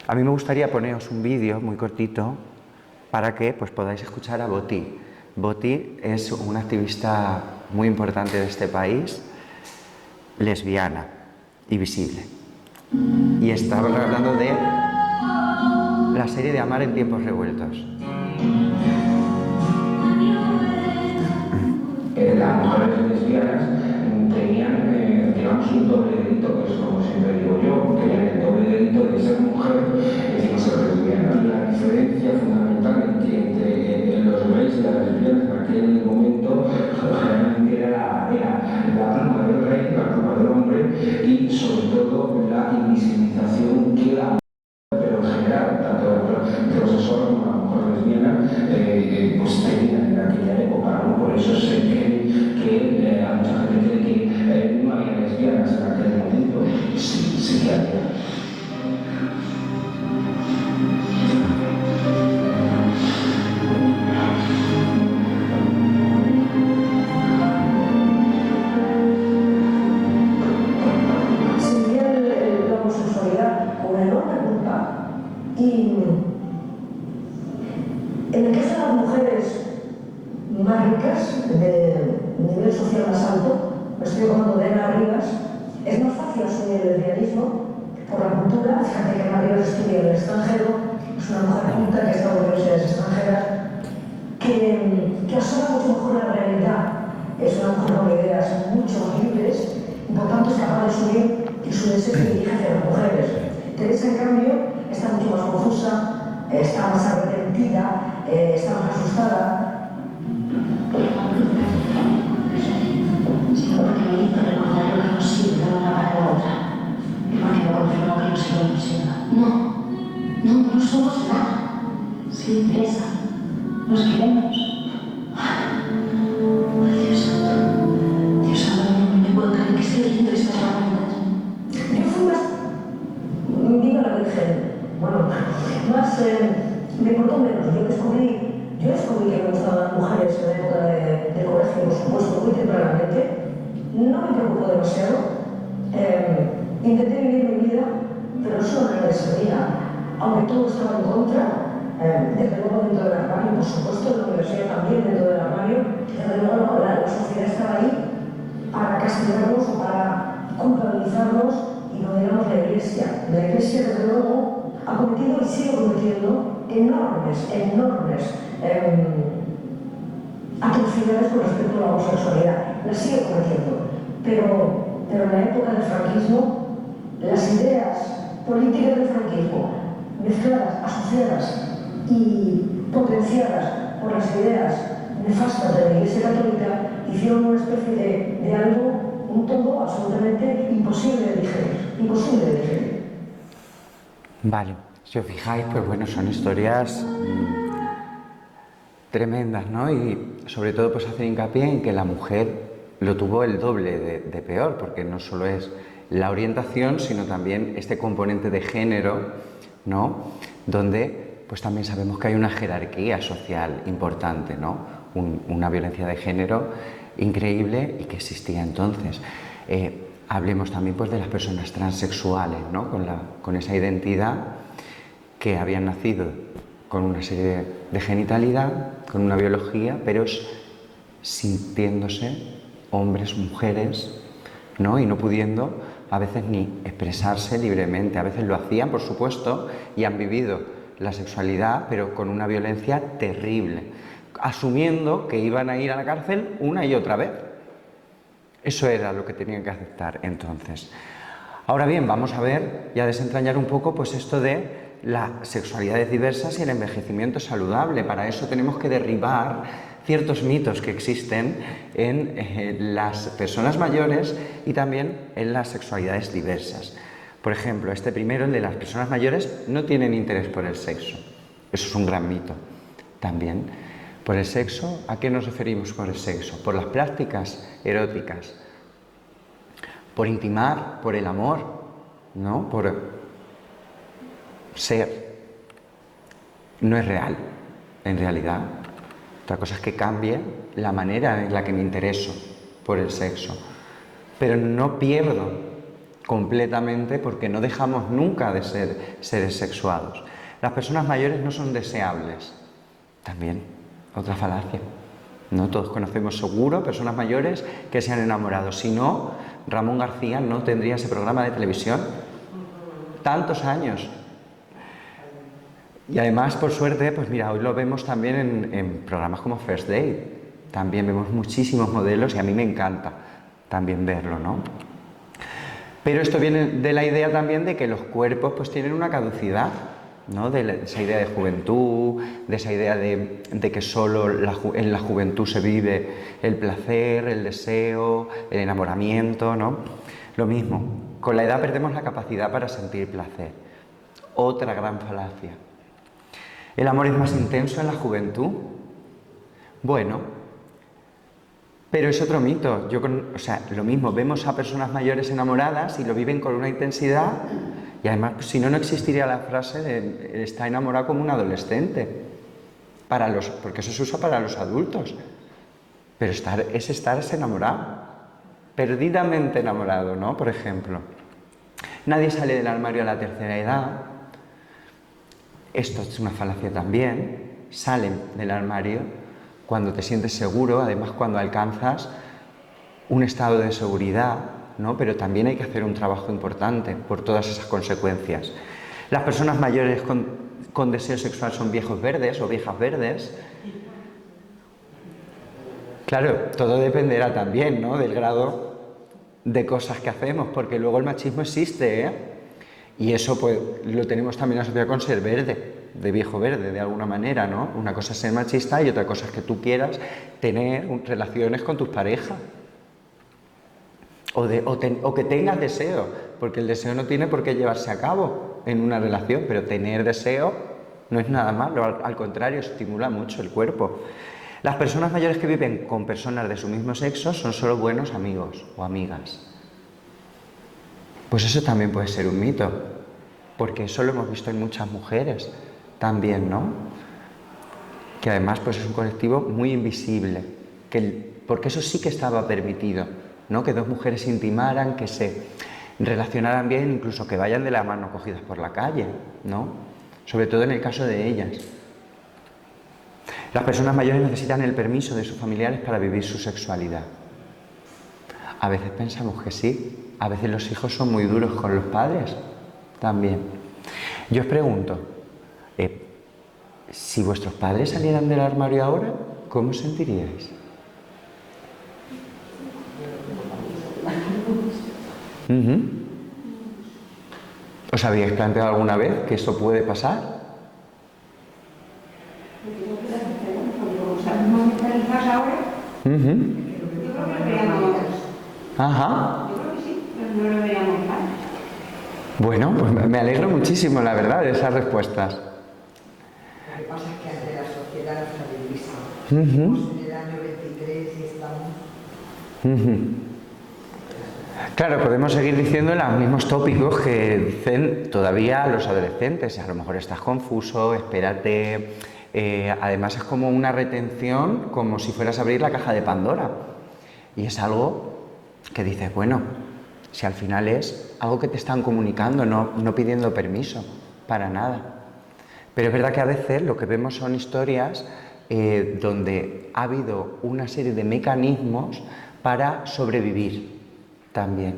A mí me gustaría poneros un vídeo muy cortito para que pues, podáis escuchar a Boti. Boti es una activista muy importante de este país, lesbiana y visible. Y estaba hablando de la serie de Amar en tiempos revueltos. Las mujeres lesbianas tenían, digamos, un doble delito, que es como siempre digo yo, tenían el doble delito de ser mujer y encima ser lesbiana. La diferencia fundamental entre los gays y las lesbianas en aquel momento generalmente era la pluma del rey, la pluma del hombre y sobre todo la invisibilización que la pero en general psiquiatría. La homosexualidad con una enorme culpa y en el caso de las mujeres más ricas, de nivel social más alto, me estoy hablando de Ana Rivas, es más fácil asumir el lesbianismo por la cultura. Fíjate que Ana Rivas estudia en el extranjero, es una mujer culta que ha estado en universidades extranjeras, que asume mucho mejor la realidad. Es una mujer con ideas mucho más libres y por tanto es capaz de asumir que su deseo se dirige hacia las mujeres. Teresa, en cambio, está mucho más confusa, está más arrepentida, está más asustada. Sino porque me hizo recordar lo que nos sirve de una para la otra. Y porque me confirmó que no se lo sirva. No somos nada. Sí, Teresa, nos queremos. Dios santo, no me puedo creer que esté leyendo estas palabras. Yo fui más, viva la Virgen, bueno, más, me importó menos. Yo descubrí que me gustaban las mujeres en la época de colegio, por supuesto, muy tempranamente. No me preocupó demasiado. Intenté vivir mi vida, pero solo en la desamina. Aunque todo estaba en contra, desde luego dentro del armario, por supuesto, en la universidad también dentro del armario, desde luego la sociedad estaba ahí para castigarnos o para culpabilizarnos y no digamos la Iglesia. La Iglesia, desde luego, ha cometido y sigue cometiendo enormes atrocidades con respecto a la homosexualidad. La sigue cometiendo. Pero en la época del franquismo, las ideas políticas del franquismo, mezcladas, asociadas y potenciadas por las ideas nefastas de la Iglesia Católica, hicieron una especie de algo, un todo absolutamente imposible de digerir. Vale, si os fijáis, pues bueno, son historias tremendas, ¿no? Y sobre todo pues hacen hincapié en que la mujer lo tuvo el doble de peor, porque no solo es la orientación, sino también este componente de género, ¿no? Donde pues también sabemos que hay una jerarquía social importante, ¿no? Una violencia de género increíble y que existía entonces. Hablemos también pues de las personas transexuales, ¿no? Con esa identidad, que habían nacido con una serie de genitalidad, con una biología, pero sintiéndose hombres, mujeres, ¿no? Y no pudiendo a veces ni expresarse libremente. A veces lo hacían, por supuesto, y han vivido la sexualidad, pero con una violencia terrible, asumiendo que iban a ir a la cárcel una y otra vez. Eso era lo que tenían que aceptar entonces. Ahora bien, vamos a ver y a desentrañar un poco pues esto de las sexualidades diversas y el envejecimiento saludable. Para eso tenemos que derribar ciertos mitos que existen en las personas mayores y también en las sexualidades diversas. Por ejemplo, este primero, el de las personas mayores, no tienen interés por el sexo. Eso es un gran mito también. Por el sexo, ¿a qué nos referimos por el sexo? Por las prácticas eróticas, por intimar, por el amor, ¿no? Por ser. No es real, en realidad. Otra cosa es que cambie la manera en la que me intereso por el sexo. Pero no pierdo completamente porque no dejamos nunca de ser seres sexuados. Las personas mayores no son deseables. También, otra falacia. No todos conocemos seguro personas mayores que se han enamorado. Si no, Ramón García no tendría ese programa de televisión. Tantos años. Y además, por suerte, pues mira, hoy lo vemos también en programas como First Date. También vemos muchísimos modelos y a mí me encanta también verlo, ¿no? Pero esto viene de la idea también de que los cuerpos pues tienen una caducidad, ¿no? De esa idea de juventud, de esa idea de que solo en la juventud se vive el placer, el deseo, el enamoramiento, ¿no? Lo mismo, con la edad perdemos la capacidad para sentir placer. Otra gran falacia. ¿El amor es más intenso en la juventud? Bueno, Pero es otro mito. O sea, lo mismo, vemos a personas mayores enamoradas y lo viven con una intensidad y además, pues, si no, no existiría la frase de está enamorado como un adolescente, porque eso se usa para los adultos. Pero estarse enamorado, perdidamente enamorado, ¿no? Por ejemplo, nadie sale del armario a la tercera edad. Esto es una falacia también. Salen del armario cuando te sientes seguro, además cuando alcanzas un estado de seguridad, ¿no? Pero también hay que hacer un trabajo importante por todas esas consecuencias. Las personas mayores con deseo sexual son viejos verdes o viejas verdes. Claro, todo dependerá también, ¿no?, del grado de cosas que hacemos, porque luego el machismo existe, ¿eh? Y eso pues lo tenemos también asociado con ser verde, de viejo verde, de alguna manera, ¿no? Una cosa es ser machista y otra cosa es que tú quieras tener relaciones con tus parejas. O que tengas deseo, porque el deseo no tiene por qué llevarse a cabo en una relación, pero tener deseo no es nada malo, al contrario, estimula mucho el cuerpo. Las personas mayores que viven con personas de su mismo sexo son solo buenos amigos o amigas. Pues eso también puede ser un mito, porque eso lo hemos visto en muchas mujeres también, ¿no? Que además pues es un colectivo muy invisible, porque eso sí que estaba permitido, ¿no? Que dos mujeres se intimaran, que se relacionaran bien, incluso que vayan de la mano cogidas por la calle, ¿no? Sobre todo en el caso de ellas. Las personas mayores necesitan el permiso de sus familiares para vivir su sexualidad. A veces pensamos que sí, a veces los hijos son muy duros con los padres también. Yo os pregunto, si vuestros padres salieran del armario ahora, ¿cómo os sentiríais? ¿Os habíais planteado alguna vez que eso puede pasar? Ajá. Bueno, pues me alegro muchísimo, la verdad, de esas respuestas. Lo que pasa es que ante la sociedad está estamos en el año 23 y estamos... Claro, podemos seguir diciendo los mismos tópicos que dicen todavía los adolescentes. A lo mejor estás confuso, espérate. Además es como una retención, como si fueras a abrir la caja de Pandora. Y es algo que dices, bueno, si al final es algo que te están comunicando, no pidiendo permiso, para nada. Pero es verdad que a veces lo que vemos son historias donde ha habido una serie de mecanismos para sobrevivir también.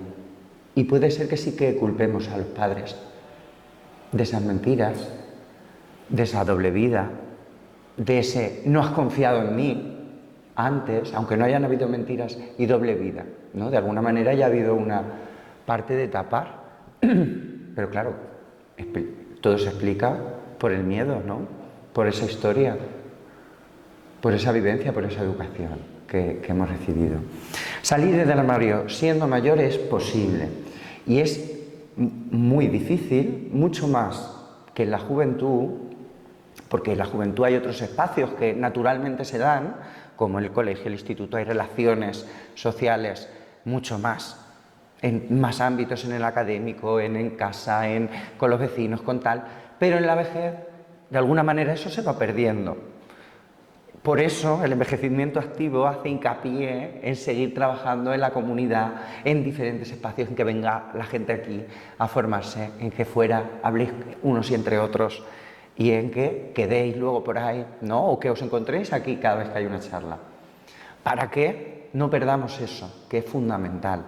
Y puede ser que sí que culpemos a los padres de esas mentiras, de esa doble vida, de ese no has confiado en mí antes, aunque no hayan habido mentiras y doble vida, ¿no? De alguna manera ya ha habido una parte de tapar, pero claro, todo se explica por el miedo, ¿no? Por esa historia, por esa vivencia, por esa educación que hemos recibido. Salir del armario siendo mayor es posible y es muy difícil, mucho más que en la juventud, porque en la juventud hay otros espacios que naturalmente se dan, como el colegio, el instituto, hay relaciones sociales mucho más, en más ámbitos, en el académico, en casa, con los vecinos, con tal, pero en la vejez, de alguna manera, eso se va perdiendo. Por eso el envejecimiento activo hace hincapié en seguir trabajando en la comunidad, en diferentes espacios, en que venga la gente aquí a formarse, en que fuera habléis unos y entre otros y en que quedéis luego por ahí, ¿no? O que os encontréis aquí cada vez que hay una charla. Para que no perdamos eso, que es fundamental.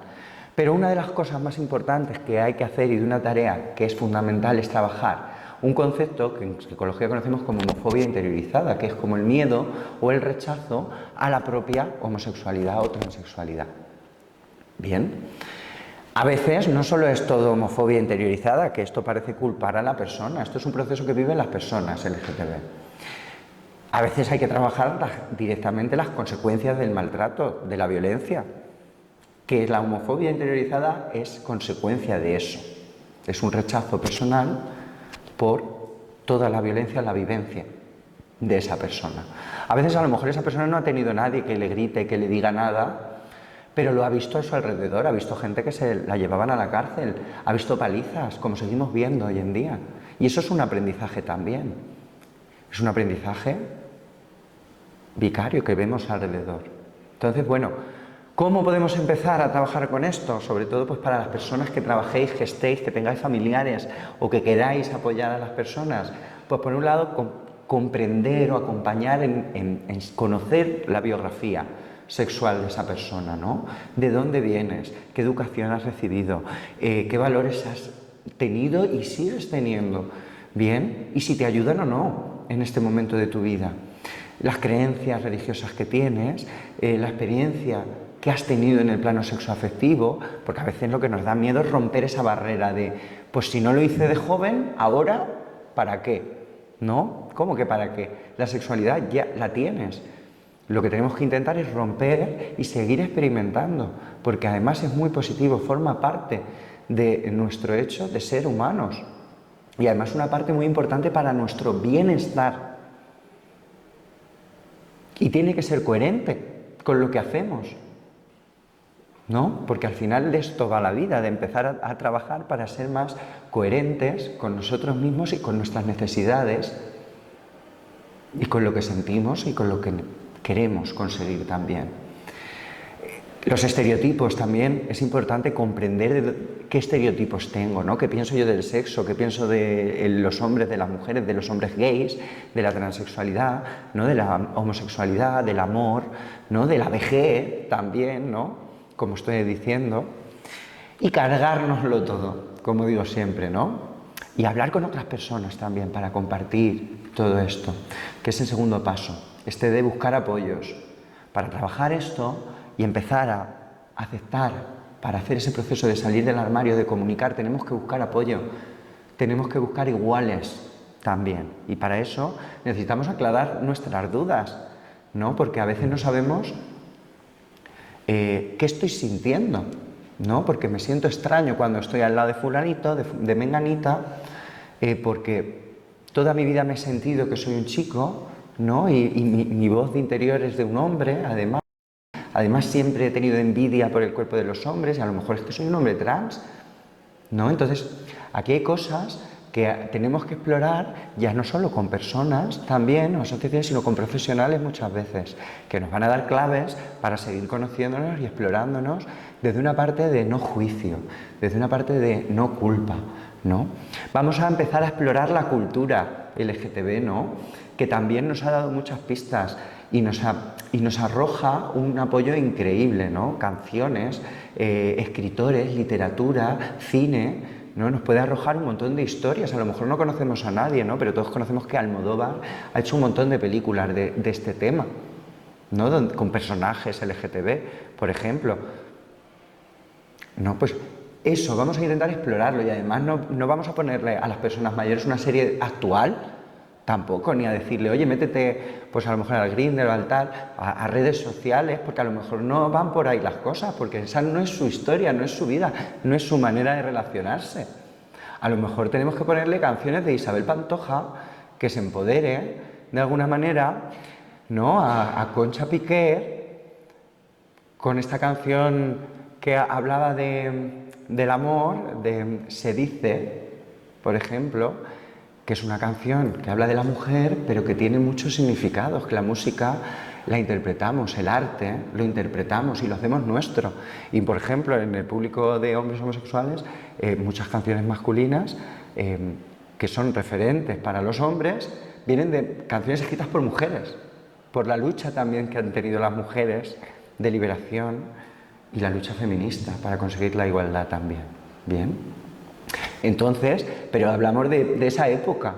Pero una de las cosas más importantes que hay que hacer y de una tarea que es fundamental es trabajar un concepto que en psicología conocemos como homofobia interiorizada, que es como el miedo o el rechazo a la propia homosexualidad o transexualidad. Bien, a veces no solo es todo homofobia interiorizada, que esto parece culpar a la persona, esto es un proceso que viven las personas LGTB. A veces hay que trabajar directamente las consecuencias del maltrato, de la violencia, que la homofobia interiorizada es consecuencia de eso, es un rechazo personal por toda la violencia, la vivencia de esa persona. A veces a lo mejor esa persona no ha tenido nadie que le grite, que le diga nada, pero lo ha visto a su alrededor, ha visto gente que se la llevaban a la cárcel, ha visto palizas, como seguimos viendo hoy en día. Y eso es un aprendizaje también. Es un aprendizaje vicario que vemos alrededor. Entonces, bueno, ¿cómo podemos empezar a trabajar con esto? Sobre todo pues para las personas que trabajéis, que estéis, que tengáis familiares o que queráis apoyar a las personas. Pues por un lado, comprender o acompañar en conocer la biografía sexual de esa persona, ¿no? ¿De dónde vienes? ¿Qué educación has recibido? ¿Qué valores has tenido y sigues teniendo? Bien, y si te ayudan o no en este momento de tu vida. Las creencias religiosas que tienes, la experiencia que has tenido en el plano sexoafectivo, porque a veces lo que nos da miedo es romper esa barrera de, pues si no lo hice de joven, ahora, ¿para qué? ¿No? ¿Cómo que para qué? La sexualidad ya la tienes. Lo que tenemos que intentar es romper y seguir experimentando, porque además es muy positivo, forma parte de nuestro hecho de ser humanos y además una parte muy importante para nuestro bienestar. Y tiene que ser coherente con lo que hacemos, ¿no? Porque al final de esto va la vida, de empezar a trabajar para ser más coherentes con nosotros mismos y con nuestras necesidades y con lo que sentimos y con lo que queremos conseguir también. Los estereotipos también, es importante comprender qué estereotipos tengo, ¿no? ¿Qué pienso yo del sexo? ¿Qué pienso de los hombres, de las mujeres, de los hombres gays, de la transexualidad, ¿no? De la homosexualidad, del amor, ¿no? De la vejez también, ¿no? Como estoy diciendo. Y cargárnoslo todo, como digo siempre, ¿no? Y hablar con otras personas también para compartir todo esto, que es el segundo paso, de buscar apoyos. Para trabajar esto y empezar a aceptar, para hacer ese proceso de salir del armario, de comunicar, tenemos que buscar apoyo, tenemos que buscar iguales también. Y para eso necesitamos aclarar nuestras dudas, ¿no? Porque a veces no sabemos qué estoy sintiendo, ¿no? Porque me siento extraño cuando estoy al lado de fulanito, de menganita, porque toda mi vida me he sentido que soy un chico, ¿no? Y mi voz de interior es de un hombre, además. Además, siempre he tenido envidia por el cuerpo de los hombres y a lo mejor es que soy un hombre trans, ¿no? Entonces, aquí hay cosas que tenemos que explorar ya no solo con personas también, o asociaciones, sino con profesionales muchas veces, que nos van a dar claves para seguir conociéndonos y explorándonos desde una parte de no juicio, desde una parte de no culpa, ¿no? Vamos a empezar a explorar la cultura LGTB, ¿no? Que también nos ha dado muchas pistas y nos arroja un apoyo increíble, ¿no? Canciones, escritores, literatura, cine, ¿no? Nos puede arrojar un montón de historias. A lo mejor no conocemos a nadie, ¿no? Pero todos conocemos que Almodóvar ha hecho un montón de películas de este tema, ¿no? Con personajes LGTB, por ejemplo. No, pues eso, vamos a intentar explorarlo y además no vamos a ponerle a las personas mayores una serie actual, tampoco, ni a decirle, oye, métete, pues a lo mejor al Grindr o al tal, a redes sociales, porque a lo mejor no van por ahí las cosas, porque esa no es su historia, no es su vida, no es su manera de relacionarse. A lo mejor tenemos que ponerle canciones de Isabel Pantoja que se empodere de alguna manera, ¿no? A Concha Piquer con esta canción que hablaba del amor, de Se dice, por ejemplo, que es una canción que habla de la mujer, pero que tiene muchos significados, que la música la interpretamos, el arte lo interpretamos y lo hacemos nuestro. Y, por ejemplo, en el público de hombres homosexuales, muchas canciones masculinas que son referentes para los hombres, vienen de canciones escritas por mujeres, por la lucha también que han tenido las mujeres de liberación y la lucha feminista para conseguir la igualdad también. Bien. Entonces, pero hablamos de esa época,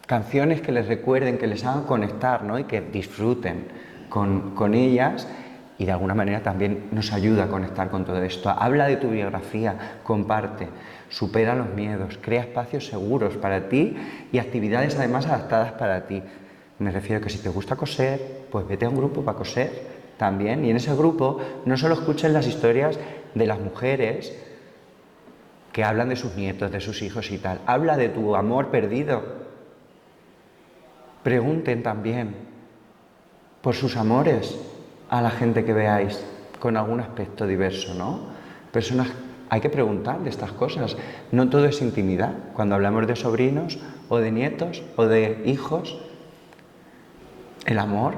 canciones que les recuerden, que les hagan conectar, ¿no? Y que disfruten con ellas y de alguna manera también nos ayuda a conectar con todo esto. Habla de tu biografía, comparte, supera los miedos, crea espacios seguros para ti y actividades además adaptadas para ti. Me refiero a que si te gusta coser, pues vete a un grupo para coser también y en ese grupo no solo escuches las historias de las mujeres que hablan de sus nietos, de sus hijos y tal. Habla de tu amor perdido. Pregunten también por sus amores a la gente que veáis con algún aspecto diverso, ¿no? Personas, hay que preguntar de estas cosas. No todo es intimidad. Cuando hablamos de sobrinos o de nietos o de hijos, el amor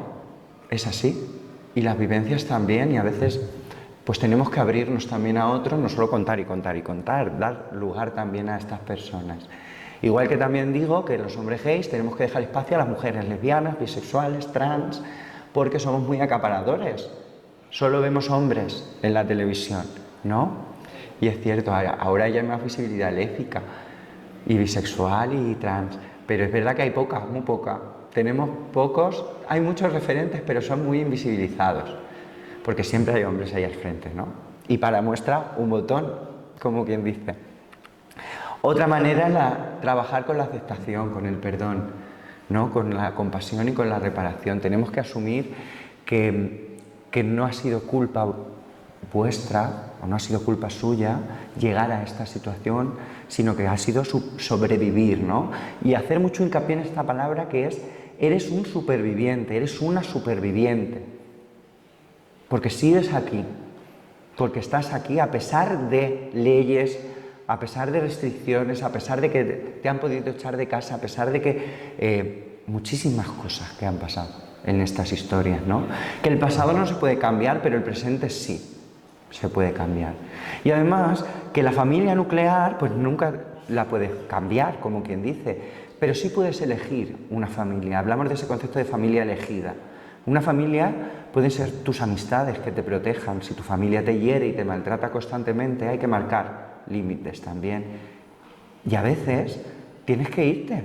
es así y las vivencias también, y a veces pues tenemos que abrirnos también a otros, no solo contar y contar y contar, dar lugar también a estas personas. Igual que también digo que los hombres gays tenemos que dejar espacio a las mujeres lesbianas, bisexuales, trans, porque somos muy acaparadores. Solo vemos hombres en la televisión, ¿no? Y es cierto, ahora ya hay más visibilidad lésbica y bisexual y trans, pero es verdad que hay poca, muy poca. Tenemos pocos, hay muchos referentes, pero son muy invisibilizados, porque siempre hay hombres ahí al frente, ¿no? Y para muestra, un botón, como quien dice. Otra manera es trabajar con la aceptación, con el perdón, ¿no? Con la compasión y con la reparación. Tenemos que asumir que no ha sido culpa vuestra o no ha sido culpa suya llegar a esta situación, sino que ha sido sobrevivir, ¿no? Y hacer mucho hincapié en esta palabra que es: eres un superviviente, eres una superviviente, porque sigues aquí, porque estás aquí a pesar de leyes, a pesar de restricciones, a pesar de que te han podido echar de casa, a pesar de que muchísimas cosas que han pasado en estas historias, ¿no? Que el pasado no se puede cambiar, pero el presente sí se puede cambiar. Y además que la familia nuclear pues nunca la puedes cambiar, como quien dice, pero sí puedes elegir una familia. Hablamos de ese concepto de familia elegida. Una familia pueden ser tus amistades que te protejan. Si tu familia te hiere y te maltrata constantemente, hay que marcar límites también. Y a veces tienes que irte,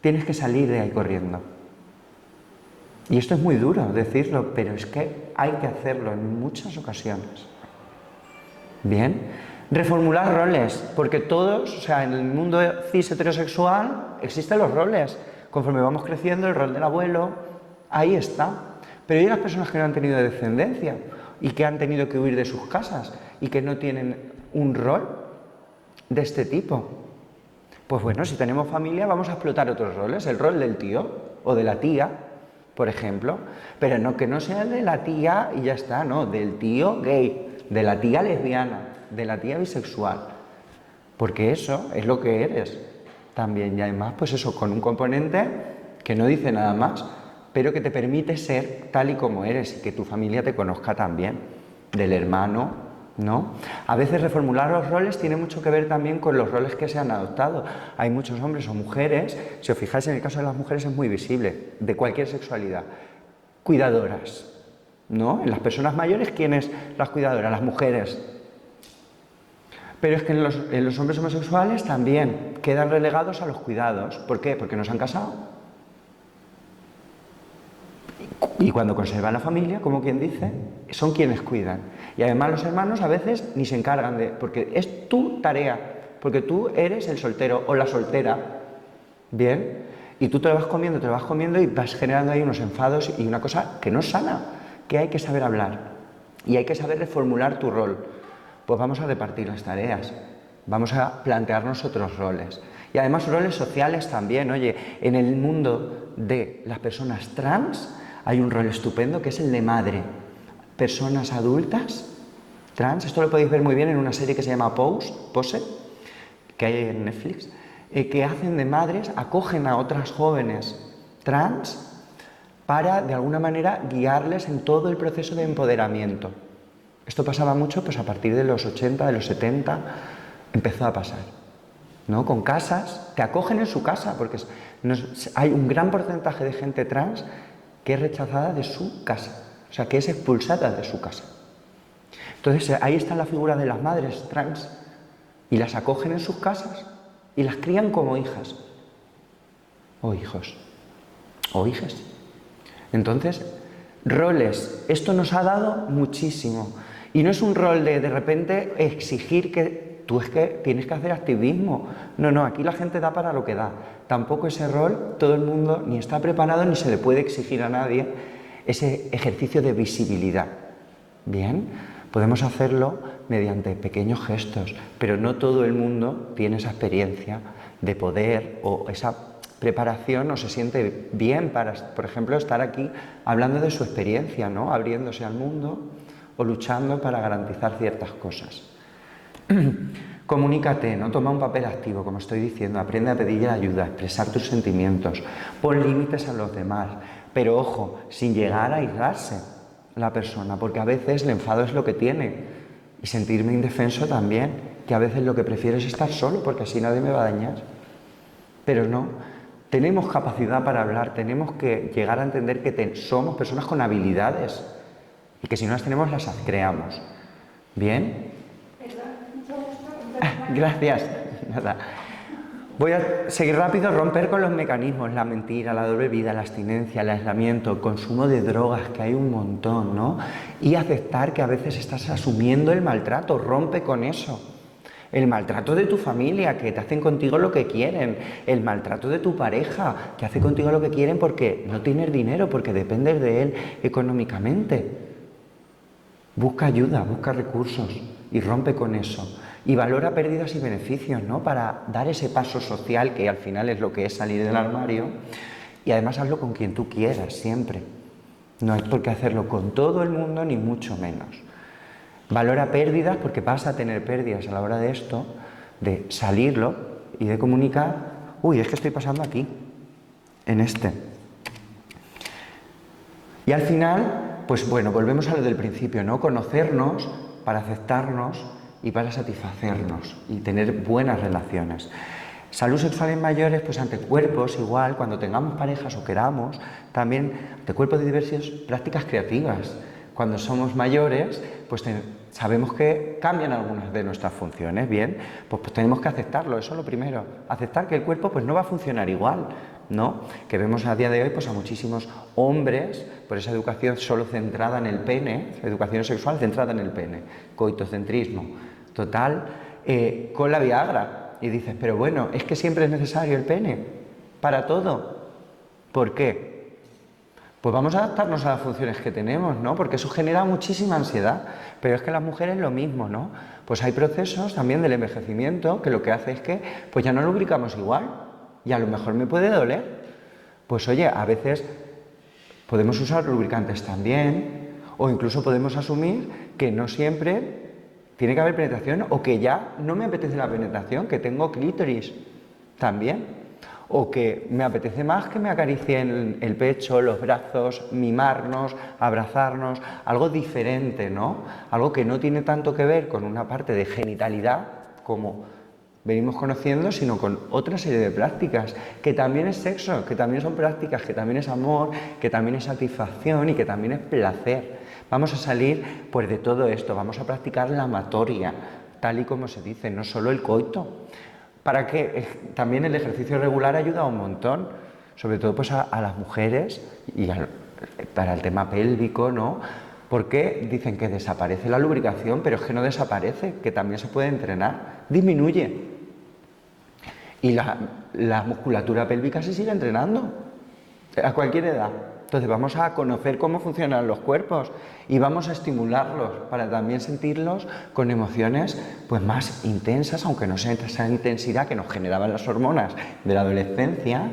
tienes que salir de ahí corriendo. Y esto es muy duro decirlo, pero es que hay que hacerlo en muchas ocasiones. Bien, reformular roles, porque todos, o sea, en el mundo cis heterosexual existen los roles. Conforme vamos creciendo, el rol del abuelo, ahí está. Pero hay las personas que no han tenido descendencia y que han tenido que huir de sus casas y que no tienen un rol de este tipo. Pues bueno, si tenemos familia vamos a explotar otros roles, el rol del tío o de la tía, por ejemplo, pero no que no sea el de la tía y ya está, no, del tío gay, de la tía lesbiana, de la tía bisexual, porque eso es lo que eres también, y además pues eso, con un componente que no dice nada más, pero que te permite ser tal y como eres y que tu familia te conozca también, del hermano, ¿no? A veces reformular los roles tiene mucho que ver también con los roles que se han adoptado. Hay muchos hombres o mujeres, si os fijáis en el caso de las mujeres es muy visible, de cualquier sexualidad, cuidadoras, ¿no? En las personas mayores, ¿quién es las cuidadoras? Las mujeres. Pero es que en los hombres homosexuales también quedan relegados a los cuidados. ¿Por qué? Porque no se han casado. Y cuando conservan la familia, como quien dice, son quienes cuidan. Y además los hermanos a veces ni se encargan de... porque es tu tarea, porque tú eres el soltero o la soltera, ¿bien? Y tú te lo vas comiendo y vas generando ahí unos enfados y una cosa que no es sana, que hay que saber hablar y hay que saber reformular tu rol. Pues vamos a repartir las tareas, vamos a plantearnos otros roles. Y además roles sociales también. Oye, en el mundo de las personas trans hay un rol estupendo que es el de madre. Personas adultas trans, esto lo podéis ver muy bien en una serie que se llama Pose, que hay en Netflix, que hacen de madres, acogen a otras jóvenes trans para, de alguna manera, guiarles en todo el proceso de empoderamiento. Esto pasaba mucho pues a partir de los 80, de los 70, empezó a pasar, ¿no? Con casas, te acogen en su casa, porque hay un gran porcentaje de gente trans que es rechazada de su casa, o sea, que es expulsada de su casa. Entonces, ahí está la figura de las madres trans, y las acogen en sus casas, y las crían como hijas, o hijos, o hijas. Entonces, roles, esto nos ha dado muchísimo, y no es un rol de repente exigir que tú es que tienes que hacer activismo. No, aquí la gente da para lo que da. Tampoco ese rol, todo el mundo ni está preparado ni se le puede exigir a nadie ese ejercicio de visibilidad. Bien, podemos hacerlo mediante pequeños gestos, pero no todo el mundo tiene esa experiencia de poder o esa preparación o se siente bien para, por ejemplo, estar aquí hablando de su experiencia, ¿no? Abriéndose al mundo o luchando para garantizar ciertas cosas. Comunícate, ¿no? Toma un papel activo, como estoy diciendo, aprende a pedir ayuda, a expresar tus sentimientos, pon límites a los demás, pero ojo, sin llegar a aislarse la persona, porque a veces el enfado es lo que tiene, y sentirme indefenso también, que a veces lo que prefiero es estar solo, porque así nadie me va a dañar. Pero no, tenemos capacidad para hablar, tenemos que llegar a entender que somos personas con habilidades, y que si no las tenemos, las creamos. ¿Bien? Gracias. Nada. Voy a seguir rápido, romper con los mecanismos, la mentira, la doble vida, la abstinencia, el aislamiento, el consumo de drogas, que hay un montón, ¿no? Y aceptar que a veces estás asumiendo el maltrato, rompe con eso. El maltrato de tu familia, que te hacen contigo lo que quieren. El maltrato de tu pareja, que hace contigo lo que quieren porque no tienes dinero, porque dependes de él económicamente. Busca ayuda, busca recursos y rompe con eso. Y valora pérdidas y beneficios, ¿no? Para dar ese paso social, que al final es lo que es salir del armario. Y además hazlo con quien tú quieras, siempre. No hay por qué hacerlo con todo el mundo, ni mucho menos. Valora pérdidas, porque vas a tener pérdidas a la hora de esto, de salirlo y de comunicar. Uy, es que estoy pasando aquí, en este. Y al final, pues bueno, volvemos a lo del principio, ¿no? Conocernos para aceptarnos y para satisfacernos y tener buenas relaciones. Salud sexual en mayores, pues anticuerpos, igual, cuando tengamos parejas o queramos, también anticuerpos de diversas prácticas creativas. Cuando somos mayores, pues sabemos que cambian algunas de nuestras funciones, ¿bien? Pues tenemos que aceptarlo, eso es lo primero. Aceptar que el cuerpo pues no va a funcionar igual, ¿no? Que vemos a día de hoy pues a muchísimos hombres, por esa educación solo centrada en el pene, educación sexual centrada en el pene, coitocentrismo, total, con la Viagra. Y dices, pero bueno, es que siempre es necesario el pene, para todo. ¿Por qué? Pues vamos a adaptarnos a las funciones que tenemos, ¿no? Porque eso genera muchísima ansiedad. Pero es que las mujeres lo mismo, ¿no? Pues hay procesos también del envejecimiento que lo que hace es que pues ya no lubricamos igual. Y a lo mejor me puede doler. Pues oye, a veces podemos usar lubricantes también, o incluso podemos asumir que no siempre tiene que haber penetración, o que ya no me apetece la penetración, que tengo clítoris también, o que me apetece más que me acaricien el pecho, los brazos, mimarnos, abrazarnos, algo diferente, ¿no? Algo que no tiene tanto que ver con una parte de genitalidad, como venimos conociendo, sino con otra serie de prácticas, que también es sexo, que también son prácticas, que también es amor, que también es satisfacción y que también es placer. Vamos a salir pues de todo esto, vamos a practicar la amatoria, tal y como se dice, no solo el coito. Para que también el ejercicio regular ayuda un montón, sobre todo pues a las mujeres y para el tema pélvico, ¿no? Porque dicen que desaparece la lubricación, pero es que no desaparece, que también se puede entrenar, disminuye. Y la musculatura pélvica se sigue entrenando a cualquier edad. Entonces vamos a conocer cómo funcionan los cuerpos y vamos a estimularlos para también sentirlos con emociones pues más intensas, aunque no sea esa intensidad que nos generaban las hormonas de la adolescencia,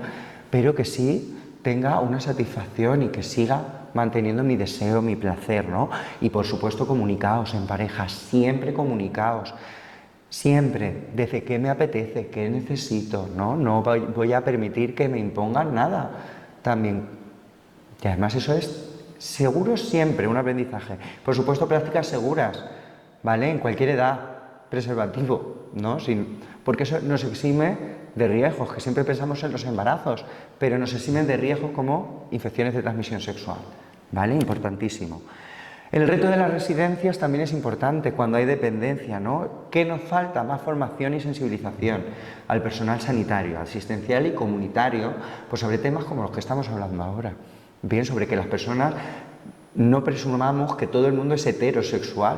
pero que sí tenga una satisfacción y que siga manteniendo mi deseo, mi placer, ¿no? Y por supuesto comunicaos en pareja, siempre comunicaos. Siempre, desde qué me apetece, qué necesito, ¿no? No voy a permitir que me impongan nada. También, y además eso es seguro siempre, un aprendizaje. Por supuesto, prácticas seguras, ¿vale? En cualquier edad, preservativo, ¿no? Porque eso nos exime de riesgos, que siempre pensamos en los embarazos, pero nos eximen de riesgos como infecciones de transmisión sexual, ¿vale? Importantísimo. El reto de las residencias también es importante cuando hay dependencia, ¿no? ¿Qué nos falta? Más formación y sensibilización al personal sanitario, asistencial y comunitario, pues sobre temas como los que estamos hablando ahora. Bien, sobre que las personas no presumamos que todo el mundo es heterosexual.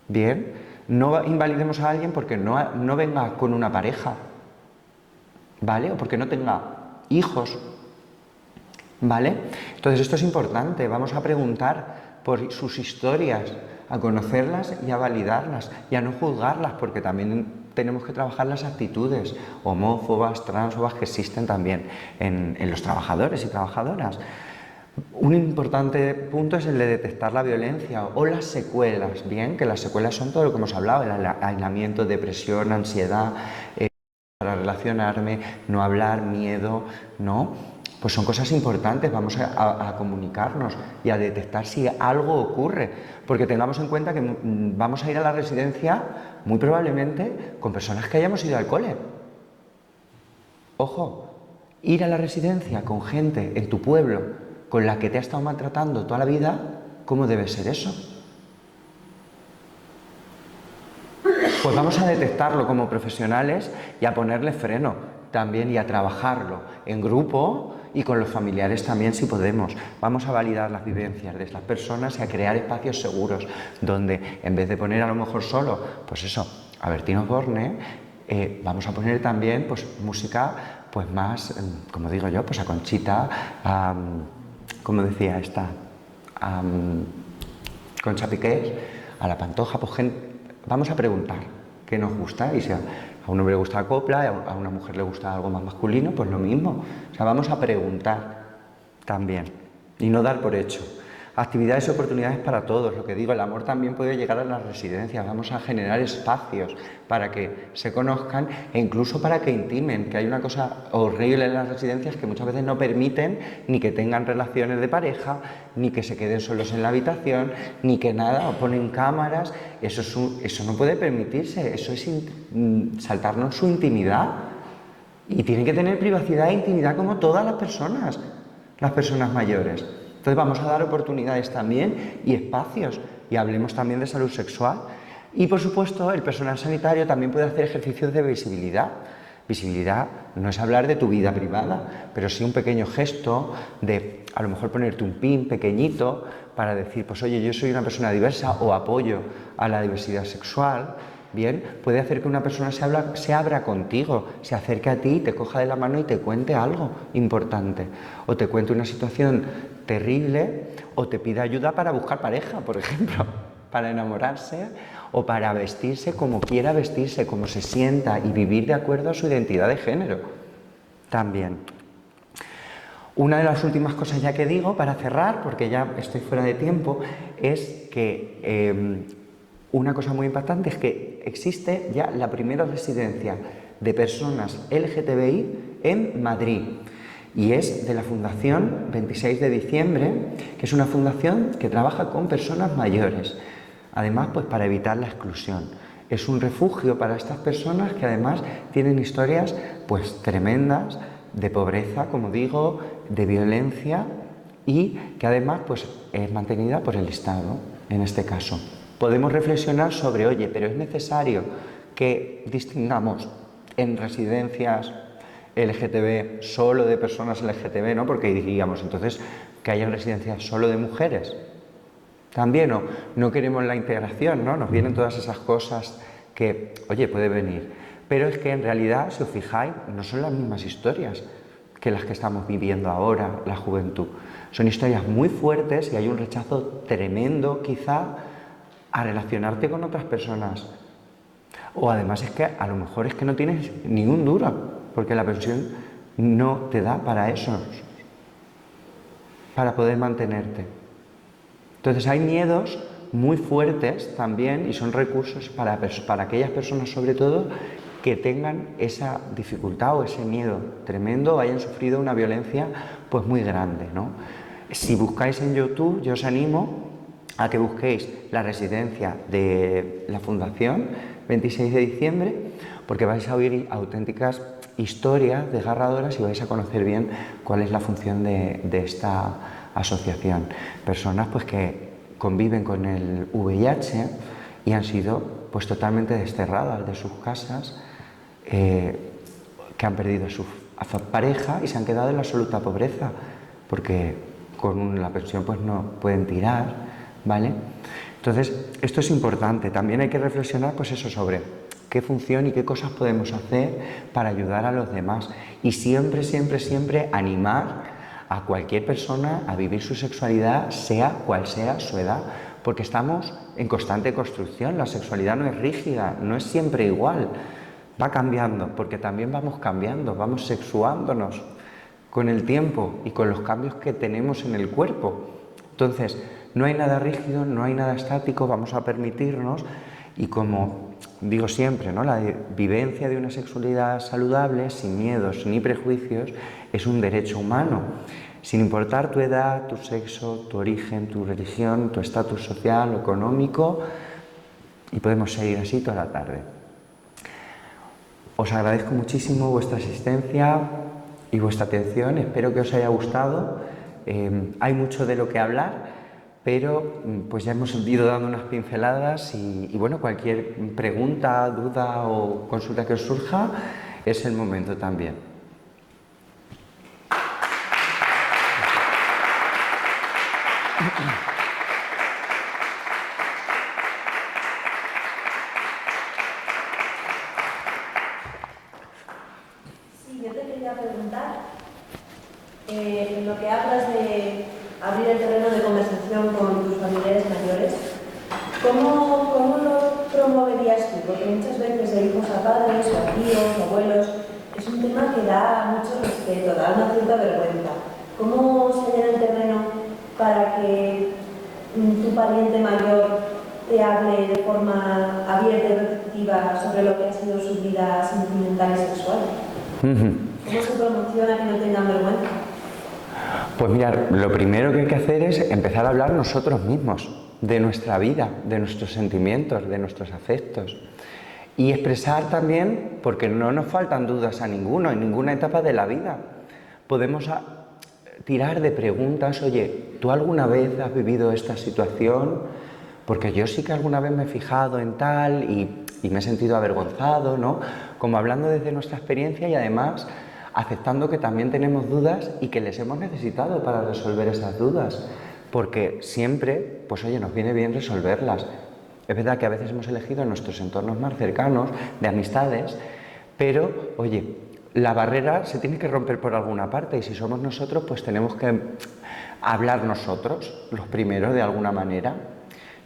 Bien, no invalidemos a alguien porque no venga con una pareja, ¿vale? O porque no tenga hijos, ¿vale? Entonces esto es importante, vamos a preguntar por sus historias, a conocerlas y a validarlas y a no juzgarlas, porque también tenemos que trabajar las actitudes homófobas, transfobas que existen también en los trabajadores y trabajadoras. Un importante punto es el de detectar la violencia o las secuelas, bien, que las secuelas son todo lo que hemos hablado, el aislamiento, depresión, ansiedad, para relacionarme, no hablar, miedo, ¿no? Pues son cosas importantes, vamos a comunicarnos y a detectar si algo ocurre, porque tengamos en cuenta que vamos a ir a la residencia muy probablemente con personas que hayamos ido al cole. Ojo, ir a la residencia con gente en tu pueblo con la que te ha estado maltratando toda la vida, ¿cómo debe ser eso? Pues vamos a detectarlo como profesionales y a ponerle freno también y a trabajarlo en grupo y con los familiares también si podemos. Vamos a validar las vivencias de estas personas y a crear espacios seguros donde en vez de poner a lo mejor solo, pues eso, a Bertín Osborne, vamos a poner también pues música pues más, como digo yo, pues a Conchita, como decía esta, Concha Piqué, a La Pantoja, pues vamos a preguntar qué nos gusta y si a un hombre le gusta la copla, a una mujer le gusta algo más masculino, pues lo mismo. O sea, vamos a preguntar también y no dar por hecho. Actividades y oportunidades para todos, lo que digo, el amor también puede llegar a las residencias, vamos a generar espacios para que se conozcan e incluso para que intimen, que hay una cosa horrible en las residencias que muchas veces no permiten ni que tengan relaciones de pareja, ni que se queden solos en la habitación, ni que nada, o ponen cámaras, eso no puede permitirse, eso es saltarnos su intimidad y tienen que tener privacidad e intimidad como todas las personas mayores. Entonces vamos a dar oportunidades también y espacios y hablemos también de salud sexual. Y por supuesto el personal sanitario también puede hacer ejercicios de visibilidad. Visibilidad no es hablar de tu vida privada, pero sí un pequeño gesto de a lo mejor ponerte un pin pequeñito para decir, pues oye, yo soy una persona diversa o apoyo a la diversidad sexual. Bien, puede hacer que una persona se abra contigo, se acerque a ti, te coja de la mano y te cuente algo importante. O te cuente una situación terrible o te pida ayuda para buscar pareja, por ejemplo, para enamorarse o para vestirse como quiera vestirse, como se sienta y vivir de acuerdo a su identidad de género. También. Una de las últimas cosas ya que digo, para cerrar, porque ya estoy fuera de tiempo, es que una cosa muy importante es que existe ya la primera residencia de personas LGTBI en Madrid y es de la Fundación 26 de diciembre, que es una fundación que trabaja con personas mayores, además pues para evitar la exclusión. Es un refugio para estas personas que además tienen historias pues tremendas de pobreza, como digo, de violencia y que además pues es mantenida por el Estado en este caso. Podemos reflexionar sobre, oye, pero es necesario que distingamos en residencias LGTB solo de personas LGTB, ¿no? Porque diríamos entonces que haya residencias solo de mujeres. También no queremos la integración, ¿no? Nos vienen todas esas cosas que, oye, puede venir. Pero es que en realidad, si os fijáis, no son las mismas historias que las que estamos viviendo ahora, la juventud. Son historias muy fuertes y hay un rechazo tremendo, quizá, a relacionarte con otras personas. O además es que a lo mejor es que no tienes ni un duro, porque la pensión no te da para eso, para poder mantenerte. Entonces hay miedos muy fuertes también y son recursos para aquellas personas sobre todo que tengan esa dificultad o ese miedo tremendo o hayan sufrido una violencia pues muy grande, ¿no? Si buscáis en YouTube, yo os animo a que busquéis la residencia de la Fundación 26 de diciembre, porque vais a oír auténticas historias desgarradoras y vais a conocer bien cuál es la función de esta asociación. Personas pues que conviven con el VIH y han sido pues totalmente desterradas de sus casas, que han perdido a su pareja y se han quedado en la absoluta pobreza, porque con la pensión pues no pueden tirar, ¿vale? Entonces, esto es importante. También hay que reflexionar pues eso sobre qué función y qué cosas podemos hacer para ayudar a los demás. Y siempre, siempre, siempre animar a cualquier persona a vivir su sexualidad, sea cual sea su edad, porque estamos en constante construcción. La sexualidad no es rígida, no es siempre igual. va cambiando, porque también vamos cambiando, vamos sexuándonos con el tiempo y con los cambios que tenemos en el cuerpo. Entonces, no hay nada rígido, no hay nada estático, vamos a permitirnos, y como digo siempre, ¿no?, la vivencia de una sexualidad saludable, sin miedos ni prejuicios, es un derecho humano, sin importar tu edad, tu sexo, tu origen, tu religión, tu estatus social o económico, y podemos seguir así toda la tarde. Os agradezco muchísimo vuestra asistencia y vuestra atención, espero que os haya gustado. Hay mucho de lo que hablar, pero pues ya hemos ido dando unas pinceladas y bueno, cualquier pregunta, duda o consulta que os surja, es el momento también. Sí, yo te quería preguntar, en lo que hablas de abrir el terreno de conversación con tus familiares mayores, ¿cómo lo promoverías tú? Porque muchas veces de hijos a padres, o a tíos, abuelos, es un tema que da mucho respeto, da una cierta vergüenza. ¿Cómo sería el terreno para que tu pariente mayor te hable de forma abierta y receptiva sobre lo que ha sido su vida sentimental y sexual? ¿Cómo se promociona que no tengan vergüenza? Pues mira, lo primero que hay que hacer es empezar a hablar nosotros mismos de nuestra vida, de nuestros sentimientos, de nuestros afectos. Y expresar también, porque no nos faltan dudas a ninguno, en ninguna etapa de la vida. Podemos tirar de preguntas, oye, ¿tú alguna vez has vivido esta situación? Porque yo sí que alguna vez me he fijado en tal y me he sentido avergonzado, ¿no? Como hablando desde nuestra experiencia y además aceptando que también tenemos dudas y que les hemos necesitado para resolver esas dudas, porque siempre, pues oye, nos viene bien resolverlas. Es verdad que a veces hemos elegido nuestros entornos más cercanos, de amistades, pero oye, la barrera se tiene que romper por alguna parte y si somos nosotros, pues tenemos que hablar nosotros, los primeros de alguna manera,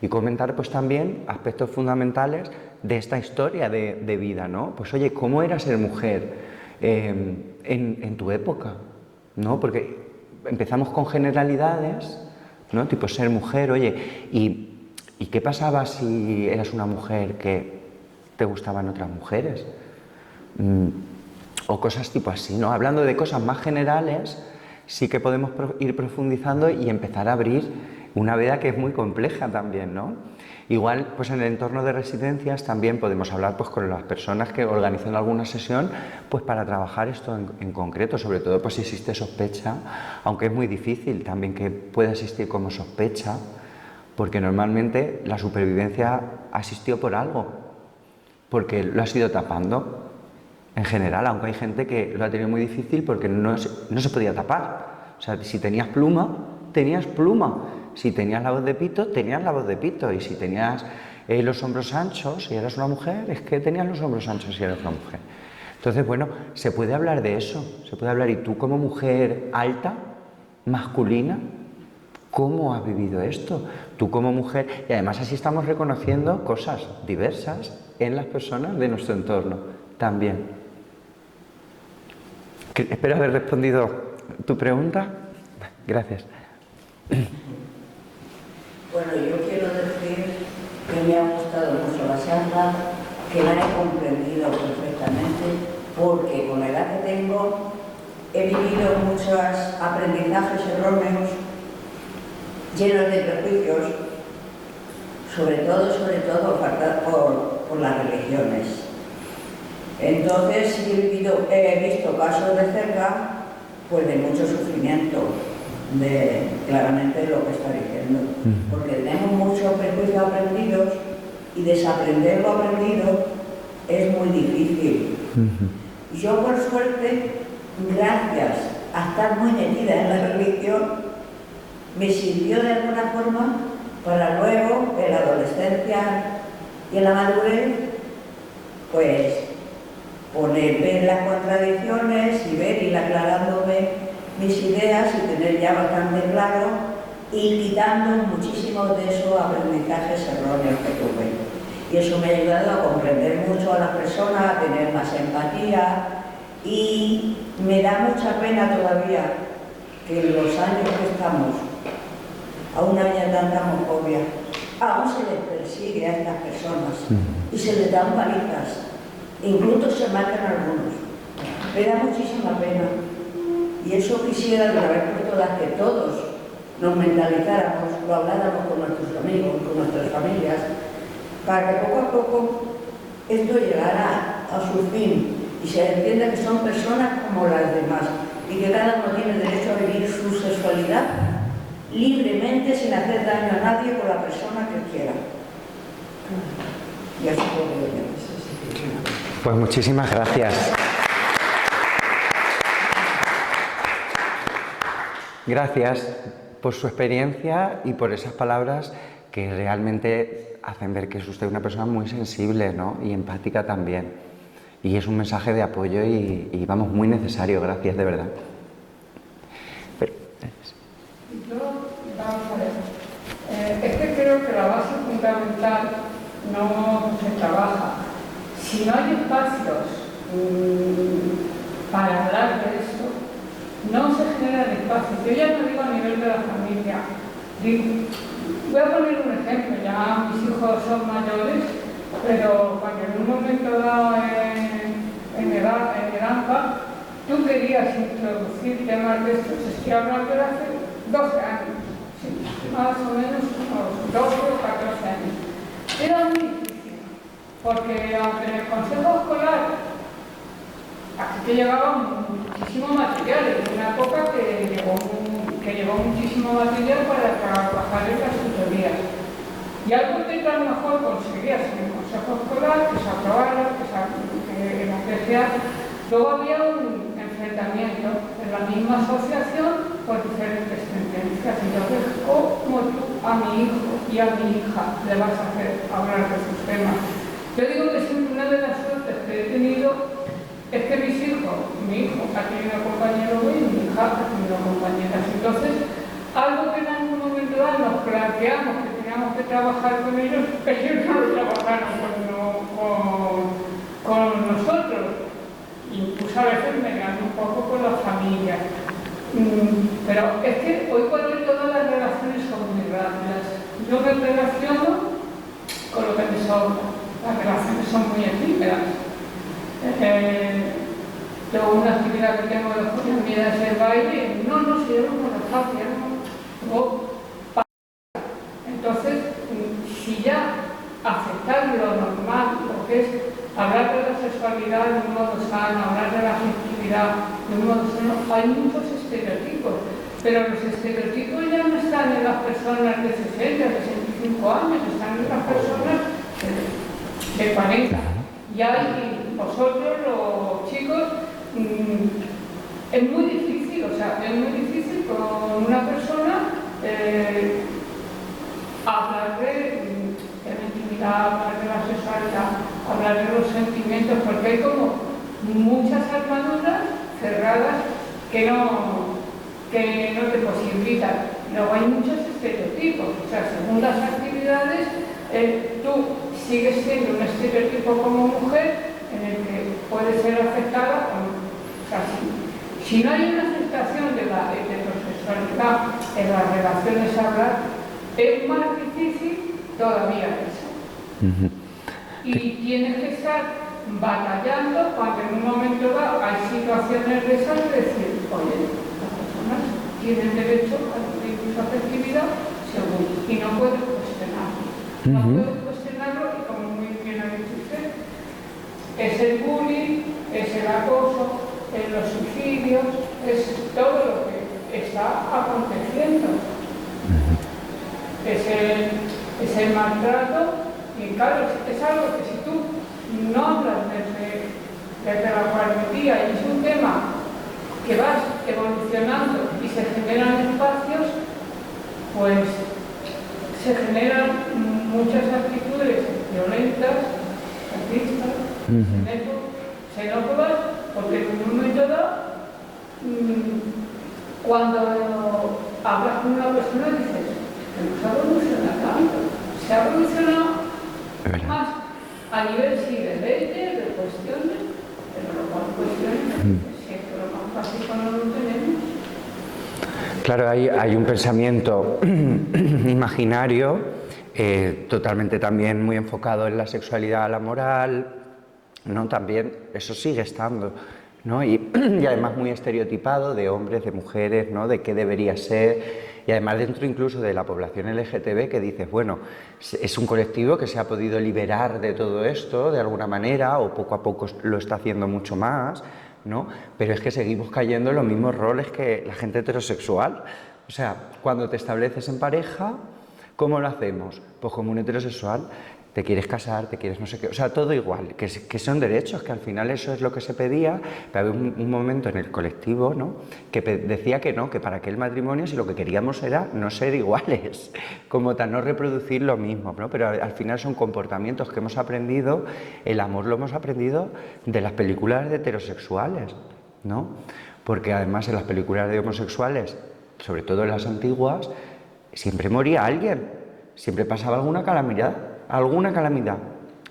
y comentar pues también aspectos fundamentales de esta historia de vida, ¿no? Pues oye, ¿cómo era ser mujer en tu época? ¿No? Porque empezamos con generalidades, ¿no? Tipo ser mujer, oye, ¿y qué pasaba si eras una mujer que te gustaban otras mujeres? O cosas tipo así, ¿no? Hablando de cosas más generales, sí que podemos ir profundizando y empezar a abrir una veda que es muy compleja también, ¿no? Igual, pues en el entorno de residencias también podemos hablar pues con las personas que organizan alguna sesión, pues para trabajar esto en concreto, sobre todo pues si existe sospecha, aunque es muy difícil también que pueda existir como sospecha, porque normalmente la supervivencia asistió por algo, porque lo has ido tapando en general, aunque hay gente que lo ha tenido muy difícil porque no se podía tapar. O sea, si tenías pluma, tenías pluma. Si tenías la voz de pito, tenías la voz de pito. Y si tenías los hombros anchos y eras una mujer, es que tenías los hombros anchos y eras una mujer. Entonces, bueno, se puede hablar de eso. Se puede hablar, y tú como mujer alta, masculina, ¿cómo has vivido esto? Tú como mujer, y además así estamos reconociendo cosas diversas en las personas de nuestro entorno también. Espero haber respondido tu pregunta. Gracias. Bueno, yo quiero decir que me ha gustado mucho la charla, que la he comprendido perfectamente, porque con la edad que tengo he vivido muchos aprendizajes erróneos, llenos de prejuicios, sobre todo por las religiones. Entonces sí he visto casos de cerca, pues de mucho sufrimiento, de claramente lo que está diciendo, porque tenemos muchos prejuicios aprendidos y desaprender lo aprendido es muy difícil. Yo por suerte, gracias a estar muy metida en la religión, me sirvió de alguna forma para luego en la adolescencia y en la madurez, pues ver las contradicciones y ir aclarándome mis ideas y tener ya bastante claro y quitando muchísimos de esos aprendizajes erróneos que tuve. Y eso me ha ayudado a comprender mucho a las personas, a tener más empatía, y me da mucha pena todavía que en los años que estamos aún haya tanta homofobia, aún se les persigue a estas personas y se les dan palizas, incluso se matan algunos. Me da muchísima pena, y eso quisiera de una vez por todas que todos nos mentalizáramos, lo habláramos con nuestros amigos, con nuestras familias, para que poco a poco esto llegara a su fin y se entienda que son personas como las demás y que cada uno tiene derecho a vivir su sexualidad libremente, sin hacer daño a nadie, con la persona que quiera. Y así puedo yo. Pues muchísimas gracias. Gracias por su experiencia y por esas palabras que realmente hacen ver que es usted una persona muy sensible, ¿no? Y empática también. Y es un mensaje de apoyo y vamos, muy necesario. Gracias, de verdad. Pero, yo, vamos a ver, es que creo que la base fundamental no se trabaja. Si no hay espacios para hablar de esto, no se generan espacios. Yo ya no digo a nivel de la familia. Voy a poner un ejemplo, ya mis hijos son mayores, pero cuando en un momento dado en el AMPA, tú querías introducir temas de estos, estoy hablando de hace 12 años, sí, más o menos unos 12 o 14 años. Era muy difícil, porque aunque en el consejo escolar aquí te llevaban muchísimo material, en una época que llevó muchísimo material para trabajar en las tutorías. Y algo que a lo mejor conseguías en el consejo escolar, que se aprobara, que la CCA, luego había un enfrentamiento en la misma asociación por diferentes sentencias. Entonces, ¿cómo tú a mi hijo y a mi hija le vas a hacer hablar de sus temas? Yo digo que siempre una de las suertes que he tenido es que mis hijos, mi hijo ha tenido compañeros y mi hija ha tenido compañeras. Entonces, algo que en algún momento dado nos planteamos que teníamos que trabajar con ellos, ellos no lo trabajaron con nosotros. Incluso a veces me gano un poco con la familia. Pero es que hoy por hoy todas las relaciones son muy rápidas. Yo me relaciono con lo que me sobra. Las relaciones son muy efímeras. Yo una actividad que tengo de jóvenes mías es el baile, no se lleva con la fácil, entonces, si ya aceptar lo normal, lo que es hablar de la sexualidad de un modo sano, hablar de la afectividad de un modo sano, hay muchos estereotipos, pero los estereotipos ya no están en las personas de 60, de 65 años, están en las personas de 40. Y hay vosotros, los chicos, es muy difícil, es muy difícil con una persona hablar de la intimidad, hablar de la sexualidad, hablar de los sentimientos, porque hay como muchas armaduras cerradas que no te posibilitan. Luego hay muchos estereotipos, según las actividades, tú sigues siendo un estereotipo como mujer en el que puede ser afectada si no hay una aceptación de la heterosexualidad en las relaciones a hablar, es más difícil todavía eso. Y tienes que estar batallando cuando en un momento dado hay situaciones de esas de decir, oye, las personas tienen derecho a vivir su afectividad según, y no puedes cuestionarlo. No puedes cuestionarlo, y como muy bien ha dicho usted, es el bullying, es el acoso, es los suicidios, es todo lo que está aconteciendo. Es el maltrato, y claro, es algo que si tú no hablas desde la guardería, y es un tema que vas evolucionando y se generan espacios, pues se generan muchas actitudes violentas, racistas, xenófobas, porque en un momento dado, cuando hablas con una persona dices, que no se evoluciona tanto, se ha evolucionado más A nivel sí de leyes, de cuestiones, pero luego cuestiones, siempre lo más básico no lo tenemos. Claro, hay un pensamiento imaginario, totalmente también muy enfocado en la sexualidad, la moral, ¿no? También eso sigue estando, ¿no? Y además muy estereotipado de hombres, de mujeres, ¿no? De qué debería ser. Y además dentro incluso de la población LGTB que dices, bueno, es un colectivo que se ha podido liberar de todo esto de alguna manera o poco a poco lo está haciendo mucho más, ¿no? Pero es que seguimos cayendo en los mismos roles que la gente heterosexual. O sea, cuando te estableces en pareja, ¿cómo lo hacemos? Pues como un heterosexual, te quieres casar, te quieres no sé qué, o sea, todo igual, que son derechos, que al final eso es lo que se pedía, pero había un momento en el colectivo, ¿no?, que decía que no, que para qué el matrimonio si lo que queríamos era no ser iguales, como tal, no reproducir lo mismo, ¿no? Pero al final son comportamientos que hemos aprendido, el amor lo hemos aprendido de las películas de heterosexuales, ¿no? Porque además en las películas de homosexuales, sobre todo en las antiguas, siempre moría alguien, siempre pasaba alguna calamidad.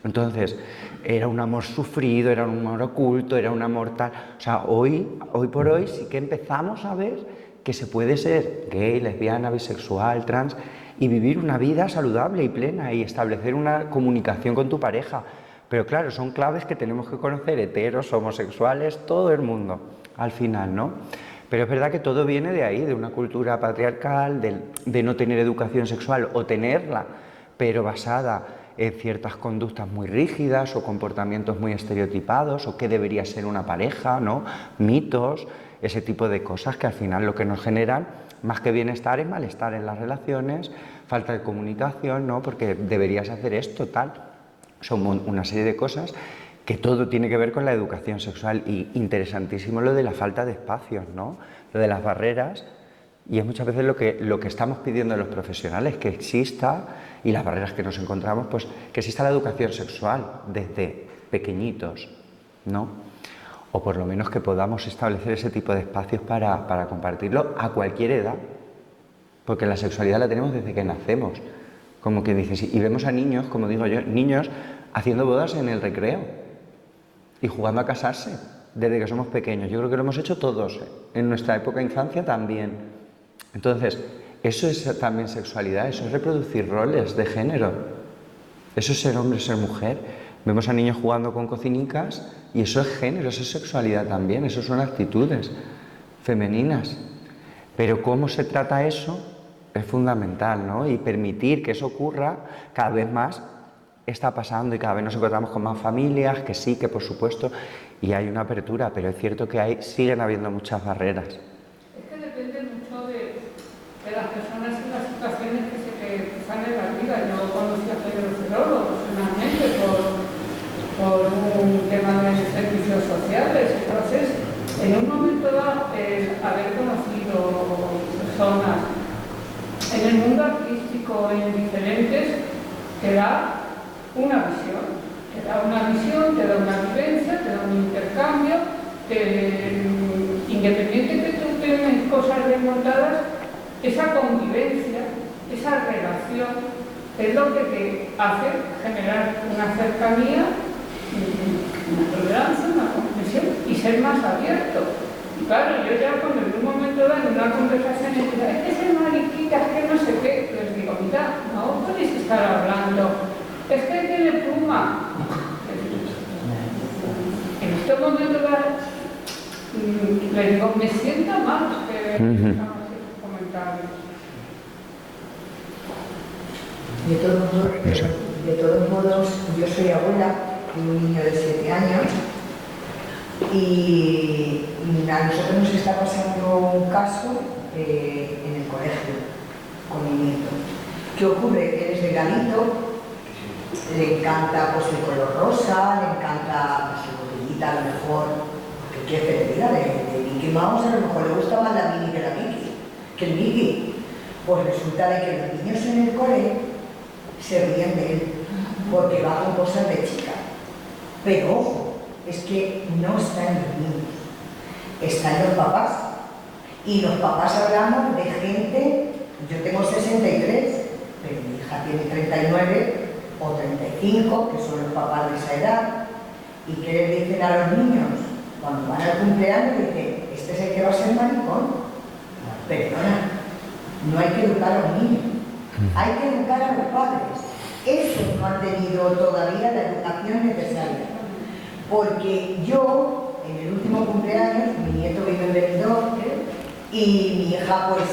Entonces, era un amor sufrido, era un amor oculto, era un amor tal. O sea, hoy por hoy sí que empezamos a ver que se puede ser gay, lesbiana, bisexual, trans y vivir una vida saludable y plena y establecer una comunicación con tu pareja. Pero claro, son claves que tenemos que conocer, heteros, homosexuales, todo el mundo, al final, ¿no? Pero es verdad que todo viene de ahí, de una cultura patriarcal, de no tener educación sexual o tenerla, pero basada en ciertas conductas muy rígidas o comportamientos muy estereotipados o qué debería ser una pareja, ¿no? Mitos, ese tipo de cosas que al final lo que nos generan, más que bienestar, es malestar en las relaciones, falta de comunicación, ¿no? Porque deberías hacer esto, tal. Son una serie de cosas que todo tiene que ver con la educación sexual y interesantísimo lo de la falta de espacios, ¿no? Lo de las barreras. Y es muchas veces lo que estamos pidiendo a los profesionales, que exista, y las barreras que nos encontramos, pues que exista la educación sexual desde pequeñitos, ¿no? O por lo menos que podamos establecer ese tipo de espacios para compartirlo a cualquier edad, porque la sexualidad la tenemos desde que nacemos, como que dices, y vemos a niños, como digo yo, niños haciendo bodas en el recreo y jugando a casarse desde que somos pequeños. Yo creo que lo hemos hecho todos, en nuestra época de infancia también. Entonces, eso es también sexualidad, eso es reproducir roles de género, eso es ser hombre, ser mujer. Vemos a niños jugando con cocinicas y eso es género, eso es sexualidad también, eso son actitudes femeninas. Pero cómo se trata eso es fundamental, ¿no? Y permitir que eso ocurra cada vez más está pasando y cada vez nos encontramos con más familias, que sí, que por supuesto, y hay una apertura, pero es cierto que siguen habiendo muchas barreras. De las personas y las situaciones que están en la vida. Yo conocí a Pedro Cerolo personalmente por un tema de servicios sociales. Entonces, en un momento dado, haber conocido personas en el mundo artístico, en diferentes, te da una visión. Te da una visión, te da una vivencia, te da un intercambio, independiente de que tú tengas cosas desmontadas, esa convivencia, esa relación, es lo que te hace generar una cercanía, una tolerancia, una comprensión y ser más abierto. Y claro, yo ya cuando en un momento dado en una conversación digo, es que es mariquita, es que no sé qué, les digo, mira, no podéis estar hablando, es que tiene pluma. En este momento les digo, me siento mal que De todos modos, yo soy abuela de un niño de 7 años y a nosotros nos está pasando un caso en el colegio con mi nieto. ¿Qué ocurre? Que él es delgadito, le encanta pues, el color rosa, le encanta pues, la botellita a lo mejor, porque quiere felicidad de Mickey Mouse, a lo mejor le gusta más la Minnie que el Mickey. Pues resulta de que los niños en el cole se ríen de él porque va con cosas de chica. Pero ojo, es que no está en los niños, está en los papás. Y los papás hablamos de gente, yo tengo 63, pero mi hija tiene 39, o 35, que son los papás de esa edad, y que les dicen a los niños, cuando van al cumpleaños, dicen, este es el que va a ser maricón. Perdona, no hay que educar a los niños, hay que educar a los padres. Esos no han tenido todavía la educación necesaria. Porque yo, en el último cumpleaños, mi nieto vive en Benidorm, y mi hija, pues,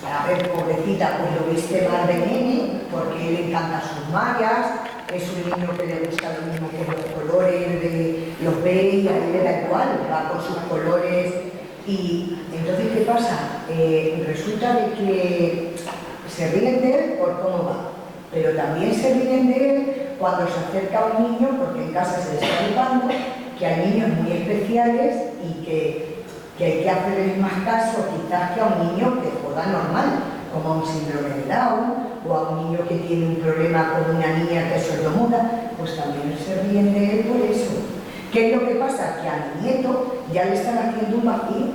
a ver, pobrecita, pues lo viste más de nene, porque a él le encantan sus mallas, es un niño que le gusta lo mismo que los colores, los ve y a él le da igual, va con sus colores. Y entonces, ¿qué pasa? Resulta de que se ríen de él por cómo va, pero también se ríen de él cuando se acerca a un niño, porque en casa se les está educando, que hay niños muy especiales y que hay que hacerles más caso quizás que a un niño que juega normal, como a un síndrome de Down, o a un niño que tiene un problema con una niña que es sordomuda, pues también se ríen de él por eso. ¿Qué es lo que pasa? Que a mi nieto ya le están haciendo un vacío.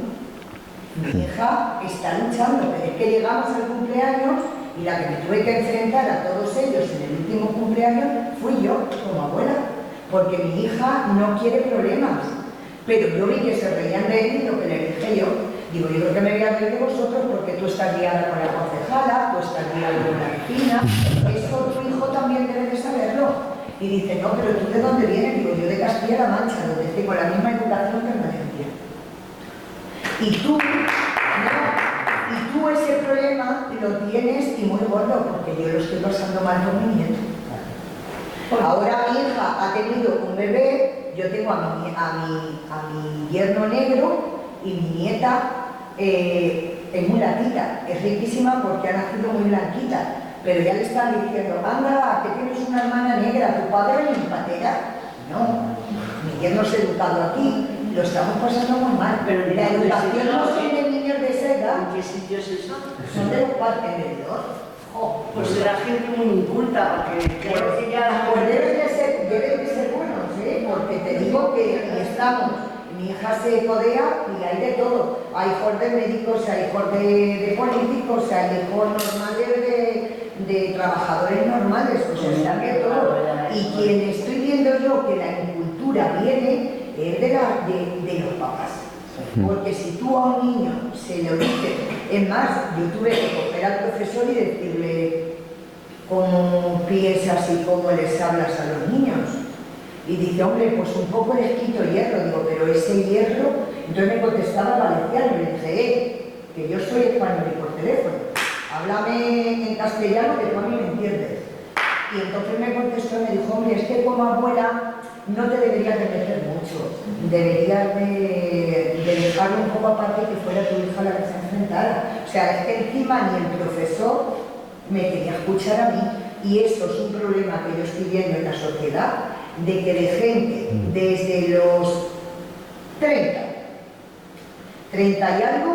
Mi hija está luchando, pero es que llegamos al cumpleaños y la que me tuve que enfrentar a todos ellos en el último cumpleaños fui yo, como abuela, porque mi hija no quiere problemas. Pero yo vi que se reían de él y lo que le dije yo, digo, yo creo que me voy a reír de vosotros porque tú estás liada con la concejala, tú estás liada con la vecina, eso tu hijo también debe de saberlo. Y dice, no, pero ¿tú de dónde vienes? Digo, yo de Castilla-La Mancha, donde tengo la misma educación que en Valencia. Y tú ese problema lo tienes y muy gordo, porque yo lo estoy pasando mal con mi nieto. Ahora mi hija ha tenido un bebé, yo tengo a mi yerno negro y mi nieta es muy latita, es riquísima porque ha nacido muy blanquita, pero ya le están diciendo, anda, que tienes una hermana negra, tu padre es empatera. No, mi yerno es educado aquí, lo estamos pasando muy mal, pero la educación no son de niños de esa edad. ¿En qué sitio es eso? Son de los parques de Benidorm. Pues será gente muy inculta, porque creo que ya... Pues deben de ser buenos, ¿eh? Porque te digo que estamos, mi hija se codea y hay de todo. Hay hijos de médicos, hay hijos de políticos, hay hijos normales de trabajadores normales, o sea, están de todo. Y quien estoy viendo yo que la incultura viene es de los papás. Porque si tú a un niño se lo dices, es más, yo tuve que coger al profesor y decirle cómo piensas y cómo les hablas a los niños. Y dice, hombre, pues un poco les quito hierro. Digo, pero ese hierro... Entonces me contestaba valenciano y le dije, que yo soy español y por teléfono. Háblame en castellano que tú a mí me entiendes. Y entonces me contestó y me dijo, hombre, es que como abuela no te deberías de meter mucho, deberías de dejarlo un poco aparte y que fuera tu hija la que se enfrentara. O sea, es que encima ni el profesor me quería escuchar a mí, y eso es un problema que yo estoy viendo en la sociedad, de que de gente desde los 30 y algo,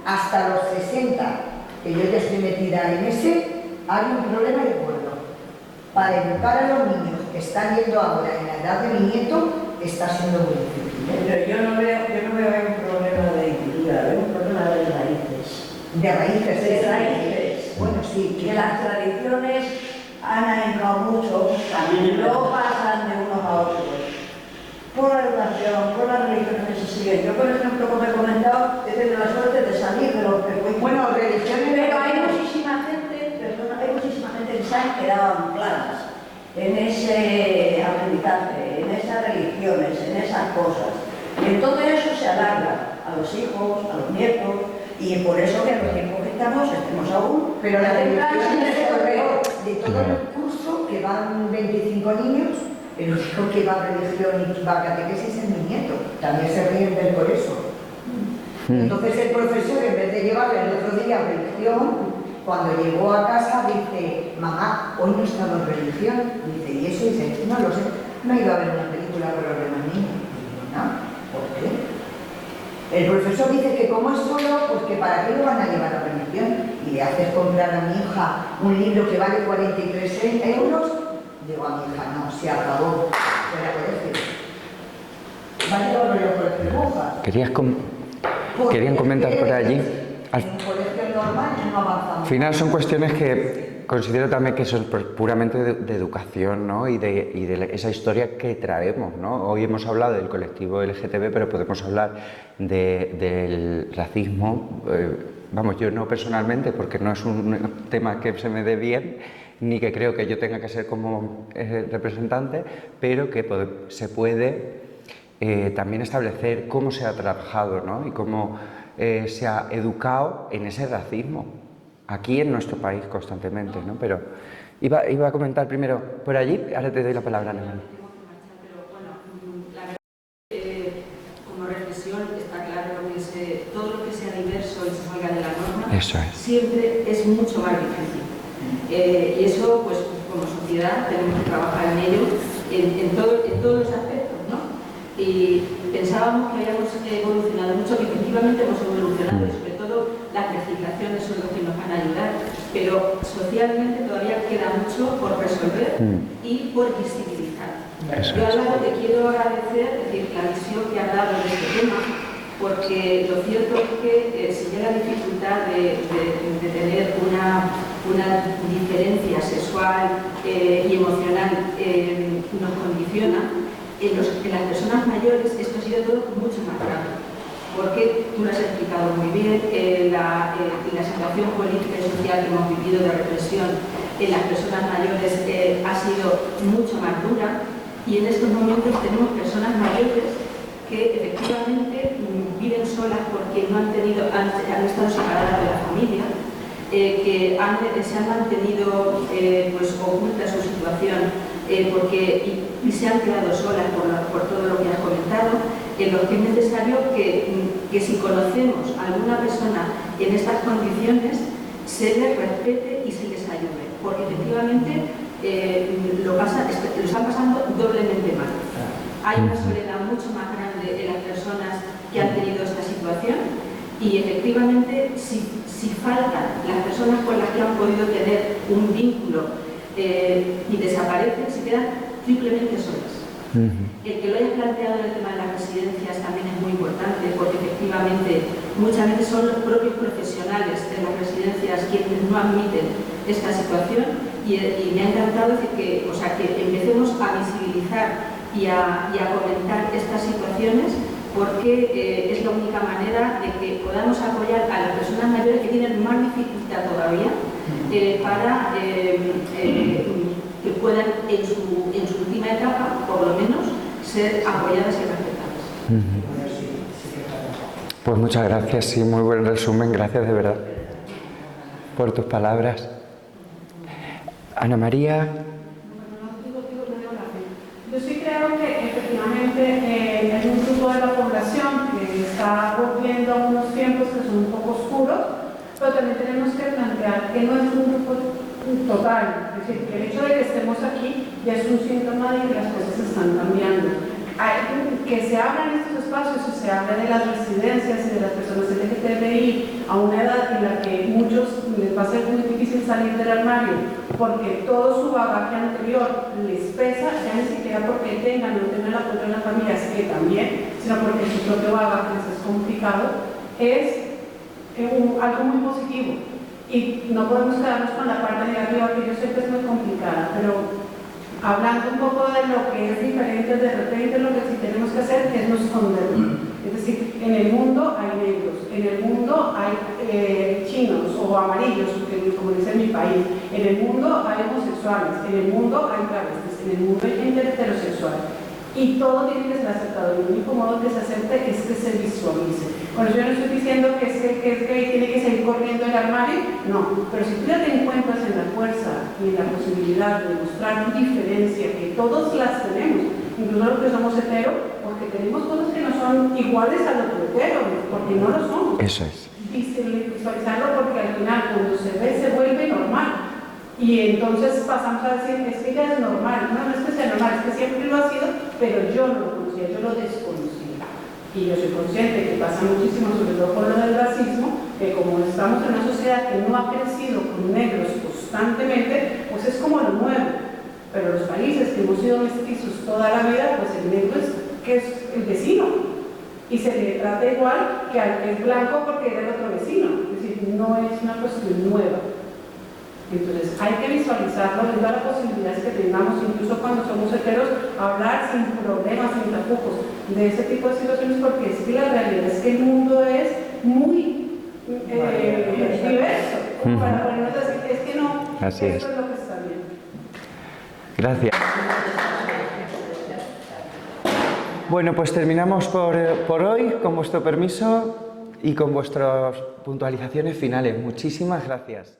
hasta los 60, que yo ya estoy metida en ese, hay un problema de acuerdo. Para educar a los niños que están yendo ahora en la edad de mi nieto, está siendo muy difícil. Pero yo no veo un problema de cultura, veo un problema de raíces. De raíces. De raíces. Bueno, sí. Que las tradiciones han ahondado mucho y luego pasan de unos a otros. Por la educación, por las religiones que se siguen. Yo, por ejemplo, como he comentado, he tenido la suerte de salir de los prejuicios. Bueno, religiones... Pero hay muchísima gente que se han quedado ancladas en ese aprendizaje, en esas religiones, en esas cosas. Y todo eso se alarga a los hijos, a los nietos, y por eso que a los tiempos que estamos aún... Pero la religión es lo peor. De todo el curso, que van 25 niños, el único que va a religión y va a catequesis es mi nieto. También se ríen de él por eso. Entonces el profesor, en vez de llevarle el otro día a religión, cuando llegó a casa dice, mamá, hoy no he estado en religión. Dice, ¿y eso? Dice, no lo sé, no he ido a ver una película con los demás niños. Digo, no, ¿por qué? El profesor dice que como es solo, pues que para qué lo van a llevar a religión. Y le haces comprar a mi hija un libro que vale 43 euros. Digo a mi hija, no, se acabó. Fuera colegio. Va a llevarlo yo por el Querían comentar por allí. En un colegio normal no avanzamos. Al final son cuestiones que considero también que eso es puramente de educación, ¿no? y de esa historia que traemos, ¿no? Hoy hemos hablado del colectivo LGTB, pero podemos hablar del racismo. Vamos, yo no personalmente, porque no es un tema que se me dé bien, ni que creo que yo tenga que ser como representante, pero que se puede también establecer cómo se ha trabajado, ¿no? Y cómo se ha educado en ese racismo, aquí en nuestro país constantemente, ¿no? Pero iba a comentar primero por allí, ahora te doy la palabra, Ana María. Como reflexión está claro que todo lo que sea diverso y se salga de la norma siempre es mucho más difícil. Y eso, pues como sociedad tenemos que trabajar en ello en todos los aspectos, ¿no? Y pensábamos que habíamos evolucionado mucho, que efectivamente hemos evolucionado, y sobre todo las legislaciones son los que nos van a ayudar, pero socialmente todavía queda mucho por resolver y por visibilizar. Yo Álvaro te quiero agradecer la visión que has dado de este tema, porque lo cierto es que si ya la dificultad de tener una diferencia sexual y emocional nos condiciona, en las personas mayores esto ha sido todo mucho más grave, porque tú lo has explicado muy bien, la situación política y social que hemos vivido de represión en las personas mayores ha sido mucho más dura, y en estos momentos tenemos personas mayores que efectivamente viven solas porque han estado separadas de la familia, que se han mantenido pues, oculta su situación porque y se han quedado solas por todo lo que has comentado, en lo que es necesario que si conocemos a alguna persona en estas condiciones, se les respete y se les ayude, porque efectivamente lo están pasando doblemente mal. Hay una soledad mucho más grande en las personas que han tenido esta situación, y efectivamente si faltan las personas con las que han podido tener un vínculo y desaparecen, se quedan triplemente solas. El que lo hayas planteado en el tema de las residencias también es muy importante, porque efectivamente muchas veces son los propios profesionales de las residencias quienes no admiten esta situación, y me ha encantado decir que empecemos a visibilizar y a comentar estas situaciones, porque es la única manera de que podamos apoyar a las personas mayores que tienen más dificultad todavía para que puedan en su última etapa, por lo menos, ser apoyadas y respetadas. Pues muchas gracias, sí, muy buen resumen, gracias de verdad por tus palabras. Ana María. Yo sí creo que efectivamente es un grupo de la población que está volviendo a unos tiempos que son un poco oscuros, pero también tenemos que plantear que no es un grupo total. Es decir, que el hecho de que estemos aquí ya es un síntoma de que las cosas están cambiando. Que se abran estos espacios y se hable de las residencias y de las personas LGTBI a una edad en la que muchos les va a ser muy difícil salir del armario porque todo su bagaje anterior les pesa, ya ni siquiera porque tengan o no tengan el apoyo de la familia, que también, sino porque su propio bagaje les es complicado, es algo muy positivo. Y no podemos quedarnos con la parte negativa, que yo sé que es muy complicada, pero hablando un poco de lo que es diferente, de repente lo que sí tenemos que hacer es no esconderlo. Es decir, en el mundo hay negros, en el mundo hay chinos o amarillos, como dice en mi país, en el mundo hay homosexuales, en el mundo hay travestis, en el mundo hay gente heterosexual. Y todo tiene que ser aceptado. El único modo que se acepte es que se visualice. Bueno, yo no estoy diciendo que es gay, tiene que seguir corriendo el armario, no. Pero si tú ya te encuentras en la fuerza y en la posibilidad de mostrar tu diferencia, que todos las tenemos, incluso los que somos heteros, porque tenemos cosas que no son iguales a los heteros, porque no lo somos. Eso es. Visualizarlo, porque al final cuando se ve se vuelve normal. Y entonces pasamos a decir, es que ya es normal. No, no es que sea normal, es que siempre lo ha sido, pero yo no lo conocía, yo lo desconocía. Y yo soy consciente que pasa muchísimo, sobre todo por lo del racismo, que como estamos en una sociedad que no ha crecido con negros constantemente, pues es como lo nuevo. Pero los países que hemos sido mestizos toda la vida, pues el negro es el vecino. Y se le trata igual que al que es blanco porque era el otro vecino. Es decir, no es una cuestión nueva. Entonces hay que visualizarlo, les da la posibilidad que tengamos, incluso cuando somos heteros, hablar sin problemas, sin tapujos de ese tipo de situaciones, porque es que la realidad es que el mundo es muy diverso, para ponernos así, es que no, así eso es lo que está bien. Gracias. Bueno, pues terminamos por hoy, con vuestro permiso y con vuestras puntualizaciones finales. Muchísimas gracias.